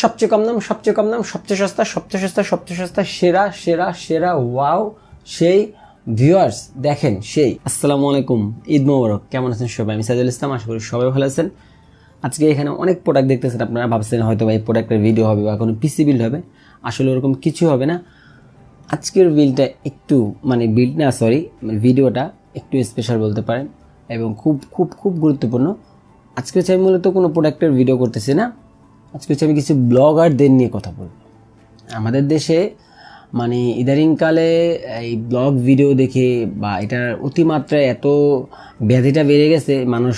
সবচেয়ে কম দাম, সবচেয়ে কম দাম, সবচেয়ে সস্তা, সবচেয়ে সস্তা, সবচেয়ে সস্তা, সেরা সেরা সেরা, ওয়াও সেই ভিউয়ার্স দেখেন সেই। আসসালামু আলাইকুম, ঈদ মোবারক। কেমন আছেন সবাই? আমি সাইদুল ইসলাম, আশা করি সবাই ভালো আছেন। আজকে এখানে অনেক প্রোডাক্ট দেখতেছেন, আপনারা ভাবছেন হয়তো এই প্রোডাক্টের ভিডিও হবে বা কোনো পিসি বিল্ড হবে। আসলে ওরকম কিছু হবে না। আজকের বিলটা একটু ভিডিওটা একটু স্পেশাল বলতে পারেন এবং খুব খুব খুব গুরুত্বপূর্ণ। আজকে হচ্ছে আমি মূলত কোনো প্রোডাক্টের ভিডিও করতেছি না, আজকে হচ্ছে আমি কিছু ব্লগারদের নিয়ে কথা বলবো। আমাদের দেশে ইদানিংকালে এই ব্লগ ভিডিও দেখে বা এটার অতিমাত্রায় এত ব্যাধিটা বেড়ে গেছে, মানুষ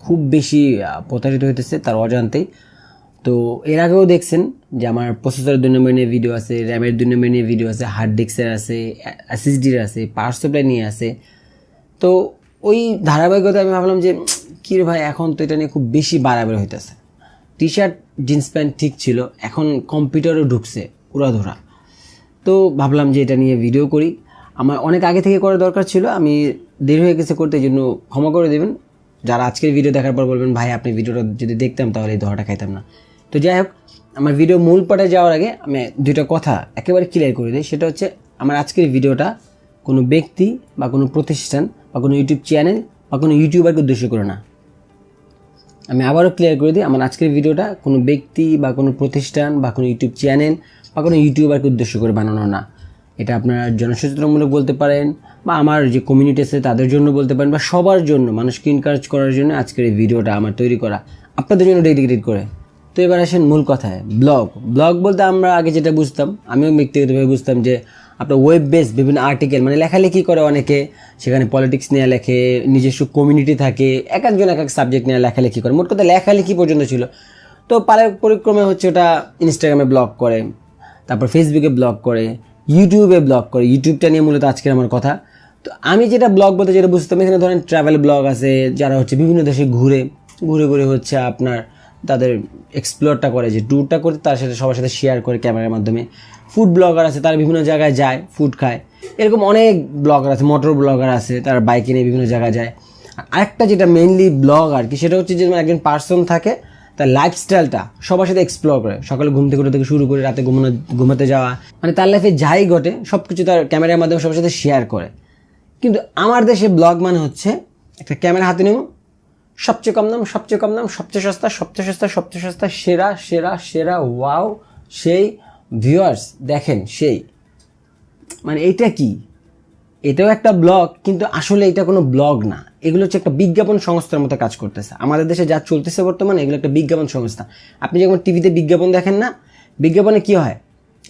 খুব বেশি প্রতারিত হইতেছে তার অজান্তেই। তো এর আগেও দেখছেন যে আমার প্রসেসরের 2 নম্বর নিয়ে ভিডিও আছে, র্যামের 2 নম্বর নিয়ে ভিডিও আছে, হার্ড ডিস্কের আছে, এসএসডির আছে, পাওয়ার সাপ্লাই নিয়ে আছে। তো ওই ধারাবাহিকতা আমি ভাবলাম যে কী রে ভাই, এখন তো এটা নিয়ে খুব বেশি বাড়াবাড়ি হইতেছে। টি শার্ট জিন্স প্যান্ট ঠিক ছিল, এখন কম্পিউটারও ঢুকছে উড়াধুরা। তো ভাবলাম যে এটা নিয়ে ভিডিও করি। আমার অনেক আগে থেকে করার দরকার ছিল, আমি দেরি হয়ে গেছে করতে, এই জন্য ক্ষমা করে দেবেন। যারা আজকের ভিডিও দেখার পর বলবেন ভাই আপনি ভিডিওটা যদি দেখতাম তাহলে এই ধরাটা খাইতাম না। তো যাই হোক, আমার ভিডিও মূল পার্টে যাওয়ার আগে আমি দুইটা কথা একেবারে ক্লিয়ার করে দিই। সেটা হচ্ছে, আমার আজকের ভিডিওটা কোনো ব্যক্তি বা কোনো প্রতিষ্ঠান বা কোনো ইউটিউব চ্যানেল বা কোনো ইউটিউবারকে উদ্দেশ্য করে না। আমি আবারও ক্লিয়ার করে দিই, আমার আজকের ভিডিওটা কোনো ব্যক্তি বা কোনো প্রতিষ্ঠান বা কোনো ইউটিউব চ্যানেল বা কোনো ইউটিউবারকে উদ্দেশ্য করে বানানো না। এটা আপনারা জনসচেতনমূলক বলতে পারেন বা আমার যে কমিউনিটি আছে তাদের জন্য বলতে পারেন বা সবার জন্য, মানুষকে এনকারেজ করার জন্য আজকের এই ভিডিওটা আমার তৈরি করা, আপনাদের জন্য ডেডিকেটেড করে। তো এবার আসেন মূল কথায়। ব্লগ বলতে আমরা আগে যেটা বুঝতাম, আমিও ব্যক্তিগতভাবে বুঝতাম যে আপনার ওয়েব বেস বিভিন্ন আর্টিকেল লেখালেখি করে অনেকে, সেখানে পলিটিক্স নিয়ে লেখে, নিজস্ব কমিউনিটি থাকে, এক একজন এক এক সাবজেক্ট নিয়ে লেখালেখি করে, মোট কথা লেখালেখি পর্যন্ত ছিল। তো পরিক্রমে হচ্ছে ওটা ইনস্টাগ্রামে ব্লগ করে, তারপর ফেসবুকে ব্লগ করে, ইউটিউবে ব্লগ করে। ইউটিউবটা নিয়ে মূলত আজকের আমার কথা। তো আমি যেটা ব্লগ বলতে যেটা বুঝতাম, এখানে ধরেন ট্রাভেল ব্লগ আছে, যারা হচ্ছে বিভিন্ন দেশে ঘুরে ঘুরে হচ্ছে আপনার তাদের এক্সপ্লোরটা করে, যে ট্যুরটা করতে তার সাথে সবার সাথে শেয়ার করে ক্যামেরার মাধ্যমে। ফুড ব্লগার আছে, তারা বিভিন্ন জায়গায় যায়, ফুড খায়। এরকম অনেক ব্লগার আছে, মোটর ব্লগার আছে, তারা বাইকে নিয়ে বিভিন্ন জায়গায় যায়। আরেকটা যেটা মেইনলি ব্লগ আর কি, সেটা হচ্ছে যে একজন পার্সন থাকে, তার লাইফস্টাইলটা সবার সাথে এক্সপ্লোর করে, সকালে ঘুম থেকে শুরু করে রাতে ঘুমাতে যাওয়া, তার লাইফে যাই ঘটে সব কিছু তার ক্যামেরার মাধ্যমে সবার সাথে শেয়ার করে। কিন্তু আমার দেশে ব্লগ হচ্ছে একটা ক্যামেরা হাতে নেব, সবচেয়ে কম দাম, সবচেয়ে কম দাম, সবচেয়ে সস্তা, সবচেয়ে সস্তা, সবচেয়ে সস্তা, সেরা সেরা সেরা, ওয়াও সেই ভিউয়ার্স দেখেন সেই। এইটা কি? এটাও একটা ব্লগ, কিন্তু আসলে এটা কোনো ব্লগ না। এগুলো হচ্ছে একটা বিজ্ঞাপন সংস্থার মতো কাজ করতেছে। আমাদের দেশে যা চলতেছে বর্তমানে, এগুলো একটা বিজ্ঞাপন সংস্থা। আপনি যখন টিভিতে বিজ্ঞাপন দেখেন না, বিজ্ঞাপনে কি হয়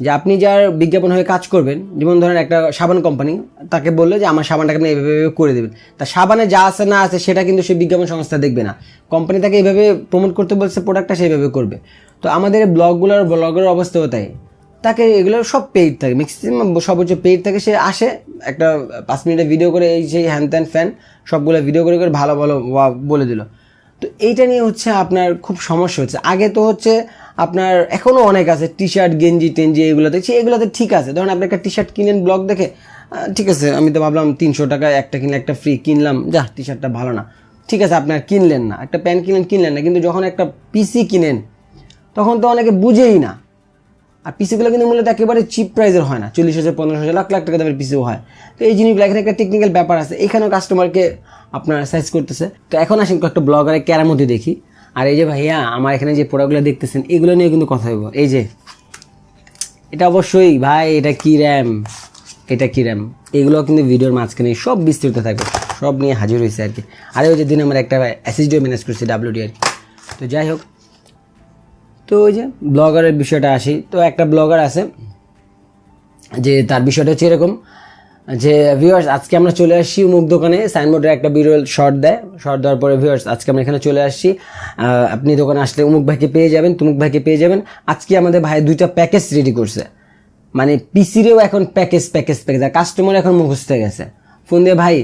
যে আপনি যার বিজ্ঞাপন হয়ে কাজ করবেন, যেমন ধরেন একটা সাবান কোম্পানি, তাকে বললে যে আমার সাবানটাকে আপনি এভাবে করে দেবেন, তা সাবানে যা আছে না আছে সেটা কিন্তু সেই বিজ্ঞাপন সংস্থা দেখবে না। কোম্পানি তাকে এইভাবে প্রমোট করতে বলছে, প্রোডাক্টটা সেইভাবে করবে। তো আমাদের ব্লগের অবস্থাও তাই। তাকে এগুলো সব পেইড থাকে, ম্যাক্সিমাম সর্বোচ্চ পেইড থাকে। সে আসে একটা 5 মিনিটের ভিডিও করে, এই সেই হ্যান ত্যান ফ্যান সবগুলো ভিডিও করে ভালো ভালো বলে দিল। তো এইটা নিয়ে হচ্ছে আপনার খুব সমস্যা হচ্ছে। আগে তো হচ্ছে আপনার এখনও অনেক আছে টি শার্ট গেঞ্জি টেঞ্জি, এগুলোতে ঠিক আছে। ধরুন আপনি একটা টি শার্ট কিনেন ব্লগ দেখে, ঠিক আছে, আমি তো ভাবলাম 300 টাকায় একটা কিনলে একটা ফ্রি, কিনলাম, যা টি শার্টটা ভালো না, ঠিক আছে, আপনার কিনলেন না। একটা প্যান্ট কিনলেন না। কিন্তু যখন একটা পিসি কিনেন তখন তো অনেকে বুঝেই না। আর পিসিগুলো কিন্তু মূলত একেবারে চিপ প্রাইসের হয় না, 40,000 15,000 লাখ লাখ টাকা দামের পিসিও হয়। তো এই জিনিসগুলো এখানে একটা টেকনিক্যাল ব্যাপার আছে, এখানেও কাস্টমারকে আপনার সাইজ করতেছে। তো এখন আসেন একটা ব্লগারের কেরামতি দেখি। আর এই যে ভাইয়া আমার এখানে যে প্রোডাক্টগুলো দেখতেছেন, এগুলো নিয়ে কিন্তু কথা বলবো। এই যে এটা অবশ্যই ভাই, এটা কি র্যাম, এগুলো কিন্তু ভিডিওর মাঝখানে সব বিস্তৃত থাকবে, সব নিয়ে হাজির হয়েছে আর কি। আর ওই যে দিন আমরা একটা এসএসডিও ম্যানেজ করছি, WD আর কি। তো যাই হোক, তো ওই যে ব্লগারের বিষয়টা আসি। তো একটা ব্লগার আছে যে তার বিষয়টা হচ্ছে এরকম যে, ভিউয়ার্স আজকে আমরা চলে আসছি অমুক দোকানে, সাইনবোর্ডের একটা ভিডিও শর্ট দেওয়ার পরে, ভিউয়ার্স আজকে আমরা এখানে চলে আসছি, আপনি দোকানে আসলে অমুক ভাইকে পেয়ে যাবেন, তুমুক ভাইকে পেয়ে যাবেন। আজকে আমাদের ভাই 2টা প্যাকেজ রেডি করছে, পিসিরেও এখন প্যাকেজ, আর কাস্টমার এখন মুখস্থ হয়ে গেছে। ফোন দিয়ে ভাই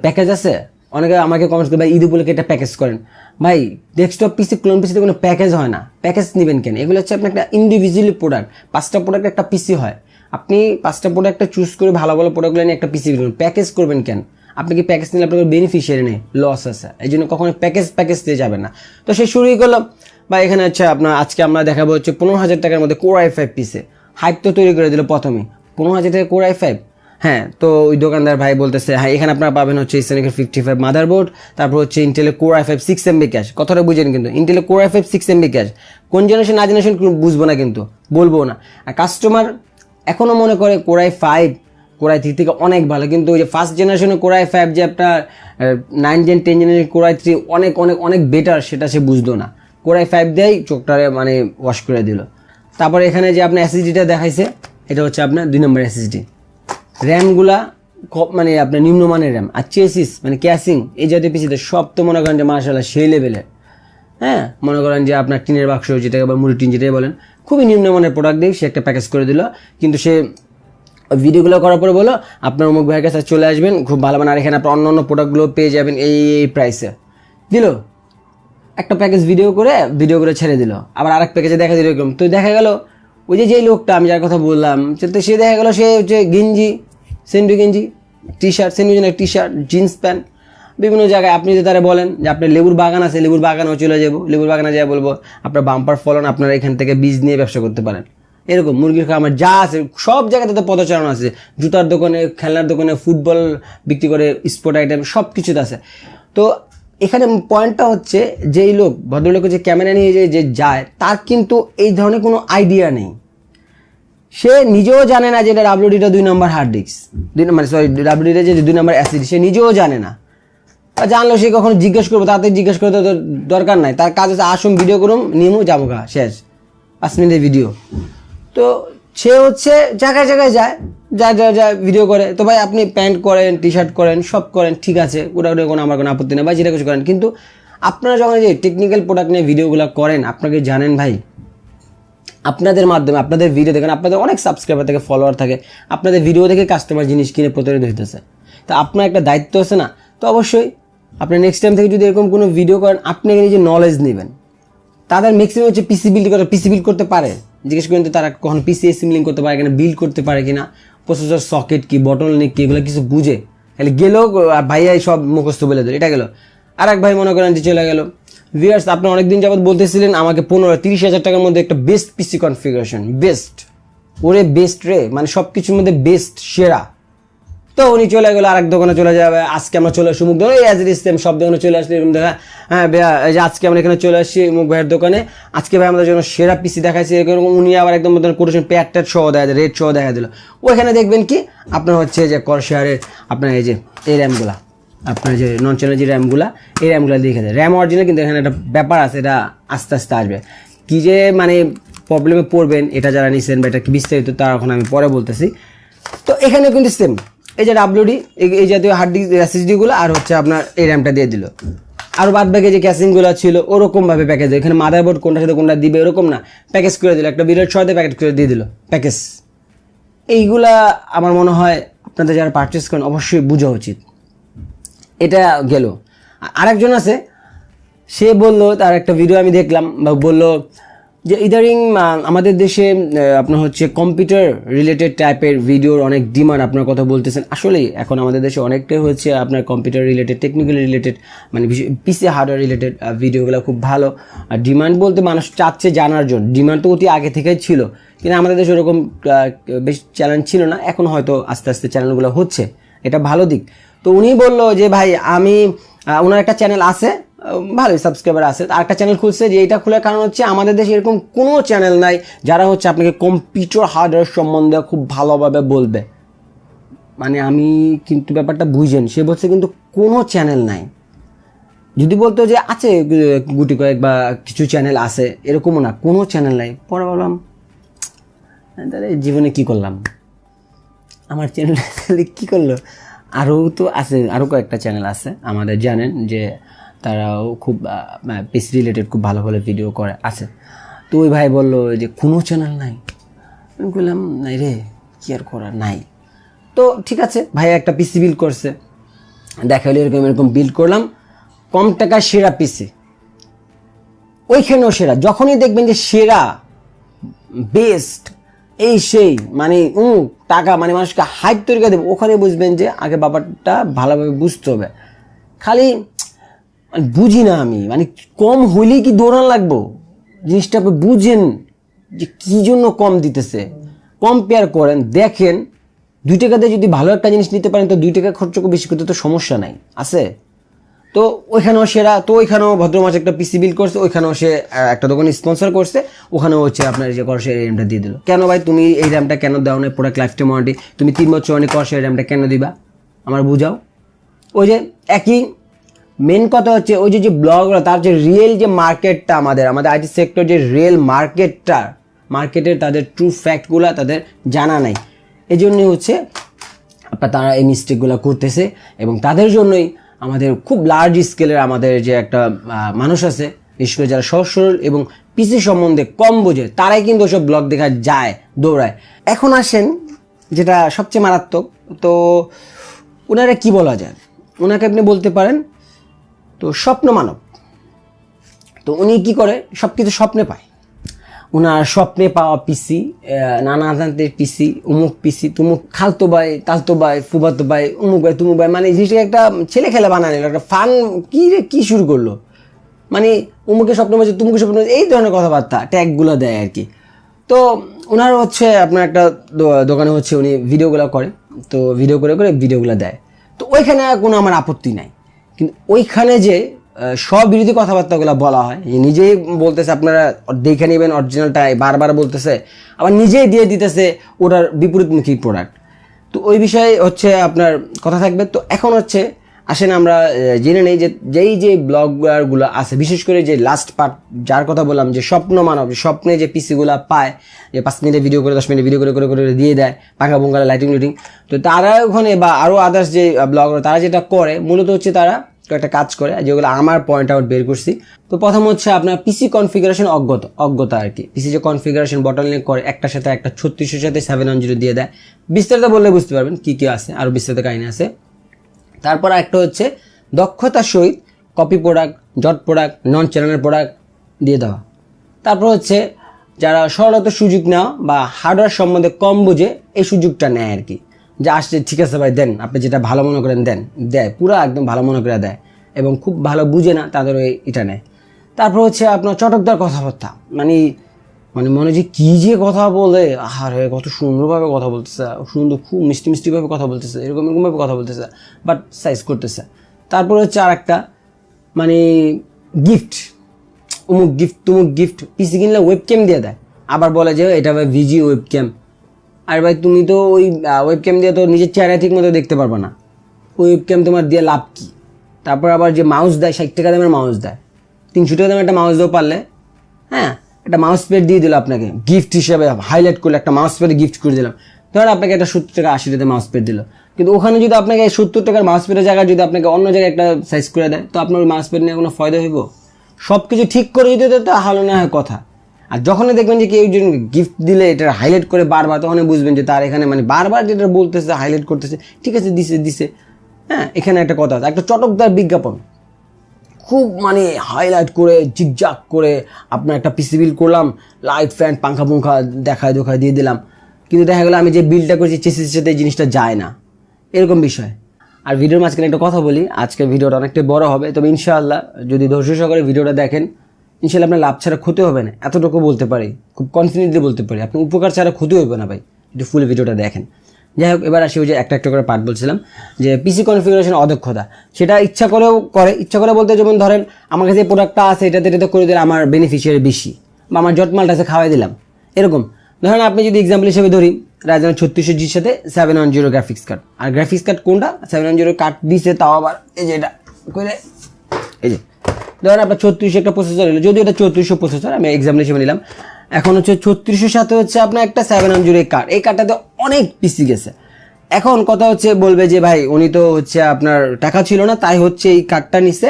প্যাকেজ আছে, অনেকে আমাকে কমেন্টস করে ভাই ঈদ উপলক্ষে একটা প্যাকেজ করেন। ভাই ডেস্কটপ পিসি, ক্লোন পিসিতে কোনো প্যাকেজ হয় না, প্যাকেজ নেবেন কেন? এগুলো হচ্ছে আপনার একটা ইন্ডিভিজুয়ালি প্রোডাক্ট, 5টা প্রোডাক্ট একটা পিসি হয়। আপনি 5টা প্রোডাক্টটা চুজ করে ভালো ভালো প্রোডাক্টগুলো নিয়ে একটা পিসি কিনবেন, প্যাকেজ করবেন কেন? আপনি কি প্যাকেজ নিলে আপনার বেনিফিশিয়ারি নেই, লস আছে, এই জন্য কখনো প্যাকেজ দিয়ে যাবেন না। তো সে শুরুই করলো বা এখানে হচ্ছে আপনার আজকে আমরা দেখাবো হচ্ছে 15,000 টাকার মধ্যে Core i5 পিসে হাইপ তো তৈরি করে দিল প্রথমে 15,000 টাকা Core i5। হ্যাঁ, তো ওই দোকানদার ভাই বলতেছে হ্যাঁ এখানে আপনারা পাবেন হচ্ছে Scenic 55 মাদারবোর্ড, তারপর হচ্ছে Intel Core i5 6 MB cash. কথাটা বুঝেন কিন্তু Intel Core i5 6 MB cash কোন জেনারেশন না জেনারেশন বুঝবো না, কিন্তু বলবো না। আর কাস্টমার এখনও মনে করে Core i5 Core i3 থেকে অনেক ভালো, কিন্তু ওই যে ফার্স্ট জেনারেশনে Core i5 যে আপনার 9 জেন 10 জেনারেশন Core i3 অনেক অনেক অনেক বেটার, সেটা সে বুঝতো না। Core i5 দিয়েই চোখটারে মানে ওয়াশ করে দিল। তারপরে এখানে যে আপনার এসএসডিটা দেখাইছে, এটা হচ্ছে আপনার 2 নম্বর এসএসডি। র্যামগুলা মানে আপনার নিম্নমানের র্যাম, আর চেসিস মানে ক্যাসিং এই জাতীয় পিসিতে সব তো মনে করেন যে মার্শাল্লাহ সেই লেভেলের। হ্যাঁ, মনে করেন যে আপনার টিনের বাক্স যেটাকে বা মুড়ি টিন যেটাই বলেন, খুবই নিম্নমানের প্রোডাক্ট দিয়ে সে একটা প্যাকেজ করে দিল। কিন্তু সে ভিডিওগুলো করার পরে বলো আপনার অমুক ভাইয়ের কাছে চলে আসবেন, খুব ভালো মানে, আর এখানে আপনার অন্য অন্য প্রোডাক্টগুলো পেয়ে যাবেন এই প্রাইসে দিল। একটা প্যাকেজ ভিডিও করে ছেড়ে দিল, আবার আরেক প্যাকেজে দেখা দিল এরকম। তো দেখা গেল ওই যেই লোকটা আমি যার কথা বললাম, তো সে দেখা গেল সে হচ্ছে গেঞ্জি, সেন্ডু গেঞ্জি, টি শার্ট, সেন্ডু টি শার্ট, জিন্স প্যান্ট, বিভিন্ন জায়গায় আপনি যদি তারা বলেন যে আপনার লেবুর বাগান আছে, লেবুর বাগানেও চলে যাবো, লেবুর বাগানে যাই বলবো আপনার বাম্পার ফলন, আপনারা এখান থেকে বীজ নিয়ে ব্যবসা করতে পারেন। এরকম মুরগির খামার যা আছে সব জায়গাতে তো পদচারণ আছে, জুতার দোকানে, খেলনার দোকানে, ফুটবল বিক্রি করে, স্পোর্ট আইটেম সব কিছুতে আছে। তো এখানে পয়েন্টটা হচ্ছে যেই লোক ভদ্রলোক যে ক্যামেরা নিয়ে যে যায় তার কিন্তু এই ধরনের কোনো আইডিয়া নেই। সে নিজেও জানে না যে এটা ডাব্লিউডিটা 2 নম্বর হার্ড ডিস্ক, মানে সরি ডাব্লিউডিটা যে 2 নম্বর এসএসডি, সে নিজেও জানে না। জানলো সে কখনো জিজ্ঞেস করবো, তাতে জিজ্ঞেস করতে তো দরকার নাই, তার কাজ হচ্ছে আসুন ভিডিও করুন, নিমু যাবো গা, শেষ 5 মিনিটের ভিডিও। তো সে হচ্ছে জায়গায় জায়গায় যায় ভিডিও করে। তো ভাই আপনি প্যান্ট করেন, টি শার্ট করেন, সব করেন, ঠিক আছে, ওটা কোনো আমার কোনো আপত্তি নেই ভাই, যেটা কিছু করেন, কিন্তু আপনারা যখন যে টেকনিক্যাল প্রোডাক্ট নিয়ে ভিডিওগুলো করেন, আপনাকে জানেন ভাই আপনাদের মাধ্যমে আপনাদের ভিডিও দেখেন, আপনাদের অনেক সাবস্ক্রাইবার থাকে, ফলোয়ার থাকে, আপনাদের ভিডিও দেখে কাস্টমার জিনিস কিনে প্রতারিত হইতেছে। তো আপনার একটা দায়িত্ব আছে না, তো অবশ্যই আপনি নেক্সট টাইম থেকে যদি এরকম কোনো ভিডিও করেন, আপনি নিজে নলেজ নেবেন। তাদের ম্যাক্সিমাম হচ্ছে পিসি বিল্ড করতে পারে, জিজ্ঞেস করেন তো তারা কখন পিসি অ্যাসেম্বলিং করতে পারে কিনা, বিল্ড করতে পারে কিনা, প্রসেসর সকেট কি, বটলনেক কি, এগুলো কিছু বুঝে। তাহলে গেলেও ভাইয়াই সব মুখস্থ বলে দিল, এটা গেল। আর এক ভাই মনে করেন যে চলে গেল। ভিউয়ার্স, আপনি অনেকদিন যাবত বলতেছিলেন আমাকে 15-30 হাজার টাকার মধ্যে একটা বেস্ট পিসি কনফিগারেশন, বেস্ট ওরে বেস্ট রে, মানে সব কিছুর মধ্যে বেস্ট, সেরা। তো উনি চলে গেলো আরেক দোকানে চলে যাবে। আজকে আমরা চলে আসি মুখ দোকানে, এই অ্যাজ ইট ইজ সেম সব দোকানে চলে আসলে এরকম দেখা, হ্যাঁ ভাইয়া এই যে আজকে আমরা এখানে চলে আসছি মুখ ভাইয়ের দোকানে, আজকে ভাই আমাদের জন্য সেরা পিসি দেখাইছে এরকম। উনি আবার একদম কোটেশন প্যাড সহ দেখা যায়, রেড সহ দেখা দিল। ওইখানে দেখবেন কি আপনার হচ্ছে যে করশিয়ারের আপনার এই যে এই র্যামগুলা, আপনার যে নন চ্যানেল যে র্যামগুলা, এই র্যামগুলো দেখে যায় র্যাম অরিজিনাল, কিন্তু এখানে একটা ব্যাপার আছে, এটা আস্তে আস্তে আসবে। কী যে মানে প্রবলেমে পড়বেন এটা যারা নিচ্ছেন বা এটা কি বিস্তারিত তার এখন আমি পরে বলতেছি। তো এখানে কিন্তু সেম এই যে ডাব্লিউডি এই জাতীয় হার্ড ডিস্ক এসএসডিগুলো আর হচ্ছে আপনার এই র্যামটা দিয়ে দিল, আর বাদ বাকি যে ক্যাসিংগুলো ছিল ওরকমভাবে প্যাকেজ, এখানে মাদারবোর্ড কোনটার সাথে কোনটা দিবে এরকম না, প্যাকেজ করে দিল, একটা বিলের সাথে প্যাকেজ করে দিয়ে দিল প্যাকেজ। এইগুলা আমার মনে হয় আপনাদের যারা পারচেস করেন অবশ্যই বোঝা উচিত। এটা গেল। আরেকজন আছে, সে বললো, তার একটা ভিডিও আমি দেখলাম, বললো যে ইদারিং আমাদের দেশে আপনার হচ্ছে কম্পিউটার রিলেটেড টাইপের ভিডিওর অনেক ডিমান্ড, আপনার কথা বলতেছেন। আসলেই এখন আমাদের দেশে অনেকটাই হচ্ছে আপনার কম্পিউটার রিলেটেড, টেকনিক্যাল রিলেটেড, মানে পিসি হার্ডওয়্যার রিলেটেড ভিডিওগুলো খুব ভালো। আর ডিমান্ড বলতে মানুষ চাচ্ছে জানার জন্য, ডিমান্ড তো অতি আগে থেকেই ছিল, কিন্তু আমাদের দেশে ওরকম বেশ চ্যানেল ছিল না, এখন হয়তো আস্তে আস্তে চ্যানেলগুলো হচ্ছে, এটা ভালো দিক। তো উনি বললো যে ভাই আমি ওনার একটা চ্যানেল আছে, ভালোই সাবস্ক্রাইবার আছে, আর একটা চ্যানেল খুলছে, যে এটা খোলার কারণ হচ্ছে আমাদের দেশে এরকম কোনো চ্যানেল নাই যারা হচ্ছে আপনাকে কম্পিউটার হার্ডওয়্যার সম্বন্ধে খুব ভালোভাবে বলবে। মানে আমি কিন্তু ব্যাপারটা বুঝেন, সে বলছে কিন্তু কোনো চ্যানেল নাই। যদি বলতো যে আছে গুটি কয়েক বা কিছু চ্যানেল আছে, এরকমও না, কোনো চ্যানেল নাই। পরে বললাম তাহলে জীবনে কি করলাম, আমার চ্যানেল কী করলো। আরও তো আছে, আরও কয়েকটা চ্যানেল আছে আমাদের, জানেন যে তারাও খুব পিসি রিলেটেড খুব ভালো ভালো ভিডিও করে আছে। তো ওই ভাই বললো যে কোনো চ্যানেল নাই। আমি বললাম নাই রে, কি আর করার নাই। তো ঠিক আছে, ভাই একটা পিসি বিল্ড করছে, দেখা হলো এরকম বিল্ড করলাম, কম টাকায় সেরা পিসি, ওইখানেও সেরা। যখনই দেখবেন যে সেরা বেস্ট এই সেই মানে টাকা মানে মানুষকে হাইপ তৈরি করে দেবে, ওখানে বুঝবেন যে আগে ব্যাপারটা ভালোভাবে বুঝতে হবে। খালি বুঝি না আমি, মানে কম হইলেই কি দৌড়ান লাগবো, জিনিসটা আপনি বুঝেন যে কী জন্য কম দিতেছে, কম্পেয়ার করেন, দেখেন 2 টাকা দিয়ে যদি ভালো একটা জিনিস নিতে পারেন তো 2 টাকা খরচ করে বেশি করতে তো সমস্যা নাই আছে। তো ওইখানেও সেরা, তো ওইখানেও ভদ্রমাস একটা পিসি বিল করছে, ওইখানেও সে একটা দোকান স্পন্সর করছে, ওখানেও হচ্ছে আপনার যে করসের র্যামটা দিয়ে দিল। কেন ভাই তুমি এই র্যামটা কেন দাও না, প্রোডাক্ট লাইফ টাইম ওয়ারেন্টি, তুমি 3 বছর অনেক করসের র্যামটা কেন দিবা আমার বুঝাও। ওই যে একই মেন কথা হচ্ছে ওই যে ব্লগরা, তার যে রিয়েল যে মার্কেটটা আমাদের আইটি সেক্টর, যে রিয়েল মার্কেটের তাদের ট্রু ফ্যাক্টগুলো তাদের জানা নাই, এই জন্যই হচ্ছে আপনার তারা এই মিস্টেকগুলো করতেছে। এবং তাদের জন্যই আমাদের খুব লার্জ স্কেলের আমাদের যে একটা মানুষ আছে, বিশেষ করে যারা সহজ সরল এবং পিসি সম্বন্ধে কম বোঝে, তারাই কিন্তু ওসব ব্লগ দেখা যায়, দৌড়ায়। এখন আসেন যেটা সবচেয়ে মারাত্মক, তো ওনারা কি বলা যায়, ওনাকে আপনি বলতে পারেন তো স্বপ্ন মানব। তো উনি কি করে, সব কিছু স্বপ্নে পায়, ওনার স্বপ্নে পাওয়া পিসি, নানা জাতের পিসি, উমুক পিসি, তুমুক খালতো ভাই, তালতো ভাই, ফুবাতো ভাই, উমুক ভাই, তুমুক ভাই, মানে জিনিসটা একটা ছেলে খেলা বানানো, একটা ফান কি শুরু করলো, মানে উমুকে স্বপ্ন পাচ্ছে, তুমুকে স্বপ্ন, এই ধরনের কথাবার্তা ট্যাগগুলো দেয় আর কি। তো ওনার হচ্ছে আপনার একটা দোকানে হচ্ছে উনি ভিডিওগুলো করে, তো ভিডিও করে ভিডিওগুলো দেয়, তো ওইখানে কোনো আমার আপত্তি নাই। কিন্তু ওইখানে যে স্ববিরোধী কথাবার্তাগুলো বলা হয়, নিজেই বলতেছে, আপনারা দেখে নেবেন অরিজিনালটাই বারবার বলতেছে, আবার নিজেই দিয়ে দিতেছে ওটার বিপরীতমুখী প্রোডাক্ট। তো ওই বিষয়ে হচ্ছে আপনার কথা থাকবে। তো এখন হচ্ছে আসেন আমরা জেনে নেই যে ব্লগারগুলো আছে, বিশেষ করে যে লাস্ট পার্ট যার কথা বললাম, যে স্বপ্ন মানব, স্বপ্নে যে পিসিগুলো পায়, যে 5 মিনিটে ভিডিও করে 10 মিনিটে ভিডিও করে দিয়ে দেয়, পাকা বুঙ্গালা লাইটিং, তো তারা ওখানে বা আরও আদার্স যে ব্লগার, তারা যেটা করে মূলত হচ্ছে তারা একটা কাজ করে, যেগুলো আমার পয়েন্ট আউট বের করছি। তো প্রথম হচ্ছে আপনার পিসি কনফিগারেশন অজ্ঞতা আর কি। পিসি যে কনফিগারেশন বটলনেক করে, একটার সাথে একটা 3600 সাথে 710 দিয়ে দেয়। বিস্তারিত বললে বুঝতে পারবেন কি আছে, আরও বিস্তারিত কাহিনী আছে। তারপর একটা হচ্ছে দক্ষতার সহিত কপি প্রোডাক্ট, জট প্রোডাক্ট, নন চ্যানেলের প্রোডাক্ট দিয়ে দেওয়া। তারপর হচ্ছে যারা সরলত সুযোগ নেওয়া বা হার্ডওয়্যার সম্বন্ধে কম বুঝে এই সুযোগটা নেয় আর কি, যে আসছে ঠিক আছে ভাই দেন, আপনি যেটা ভালো মনে করেন দেয়, পুরো একদম ভালো মনে করে দেয়, এবং খুব ভালো বুঝে না তাদের এটা নেয়। তারপর হচ্ছে আপনার চটকদার কথাবার্তা, মানে মনে যে কী যে কথা বলে, আরে কত সুন্দরভাবে কথা বলতেছে, খুব মিষ্টিভাবে কথা বলতেছে, এরকমভাবে কথা বলতেছে, বাট সাইজ করতেছে। তারপর হচ্ছে আর একটা মানে গিফট, তুমুক গিফট, পিসি কিনলে ওয়েবক্যাম দিয়ে দেয়, আবার বলে যে এটা ভাই ভিজি ওয়েবক্যাম। আর ভাই তুমি তো ওই ওয়েবক্যাম দিয়ে তো নিজের চেহারা ঠিক মতো দেখতে পারবে না, ওই ওয়েবক্যাম তোমার দিয়ে লাভ কি? তারপর আবার যে মাউস দেয়, 60 টাকা দামের মাউস দেয়, 300 টাকা দামের একটা মাউস দেওয়া পারলে, হ্যাঁ একটা মাউস প্যাড দিয়ে দিল আপনাকে গিফট হিসেবে, হাইলাইট করলে একটা মাউস প্যাড গিফট করে দিলাম, ধরেন আপনাকে একটা 70 টাকা 80 টাকা মাউস প্যাড দিল, কিন্তু ওখানে যদি আপনাকে 70 টাকার মাউস প্যাডের জায়গায় যদি আপনাকে অন্য জায়গায় একটা সাইজ করে দেয়, তো আপনার ওই মাউস প্যাড নিয়ে কোনো ফায়দা হইব? সব কিছু ঠিক করে যদি দেয় তাহলে না হয় কথা। আর যখনই দেখবেন যে কেউ একজন গিফট দিলে এটা হাইলাইট করে বারবার, তখনই বুঝবেন যে তার এখানে মানে বারবার যেটা বলতেছে, হাইলাইট করতেছে, ঠিক আছে দিছে, হ্যাঁ এখানে একটা কথা আছে, একটা চটকদার বিজ্ঞাপন, খুব মানে হাইলাইট করে জিগজাগ করে আপনার একটা পিসি বিল করলাম, লাইট ফ্যান পাঙ্খা দেখায় দিয়ে দিলাম, কিন্তু দেখা গেলো আমি যে বিলটা করেছি চেসিসের সাথে এই জিনিসটা যায় না, এরকম বিষয়। আর ভিডিওর মাঝখানে একটা কথা বলি, আজকের ভিডিওটা অনেকটাই বড় হবে, তবে ইনশাআল্লাহ যদি ধৈর্য সহকারে ভিডিওটা দেখেন, ইনশাআল্লাহ আপনার লাভ ছাড়া ক্ষতি হবে না, এতটুকু বলতে পারি, খুব কনফিডেন্টলি বলতে পারি, আপনি উপকার ছাড়া ক্ষতি হবে না ভাই যদি ফুল ভিডিওটা দেখেন। যাই হোক, এবার আসি ওই যে একটা করে পার্ট বলছিলাম, যে পিসি কনফিগারেশন অদক্ষতা, সেটা ইচ্ছা করে বলতে, যেমন ধরেন আমার কাছে প্রোডাক্টটা আছে, এটাতে করে দিলে আমার বেনিফিশিয়ারি বেশি, বা আমার জটমালটা আছে খাওয়াই দিলাম, এরকম। ধরেন আপনি যদি এক্সাম্পল হিসেবে ধরি, Ryzen 3600Gর সাথে 710 গ্রাফিক্স কার্ড, আর গ্রাফিক্স কার্ড কোনটা 710 কার্ড দিছে, তাও আবার এই যে এটা করে, এই যে ধরেন আপনার 3600 একটা প্রসেসর এলো, যদিও এটা 3400 প্রসেসর, আমি এক্সাম্পল হিসেবে নিলাম। এখন হচ্ছে 3600 সাথে হচ্ছে আপনার একটা 710 কার্ড, এই কার্ডটাতে অনেক পিসি গেছে। এখন কথা হচ্ছে বলবে যে ভাই উনি তো হচ্ছে আপনার টাকা ছিল না, তাই হচ্ছে এই কার্ডটা নিছে,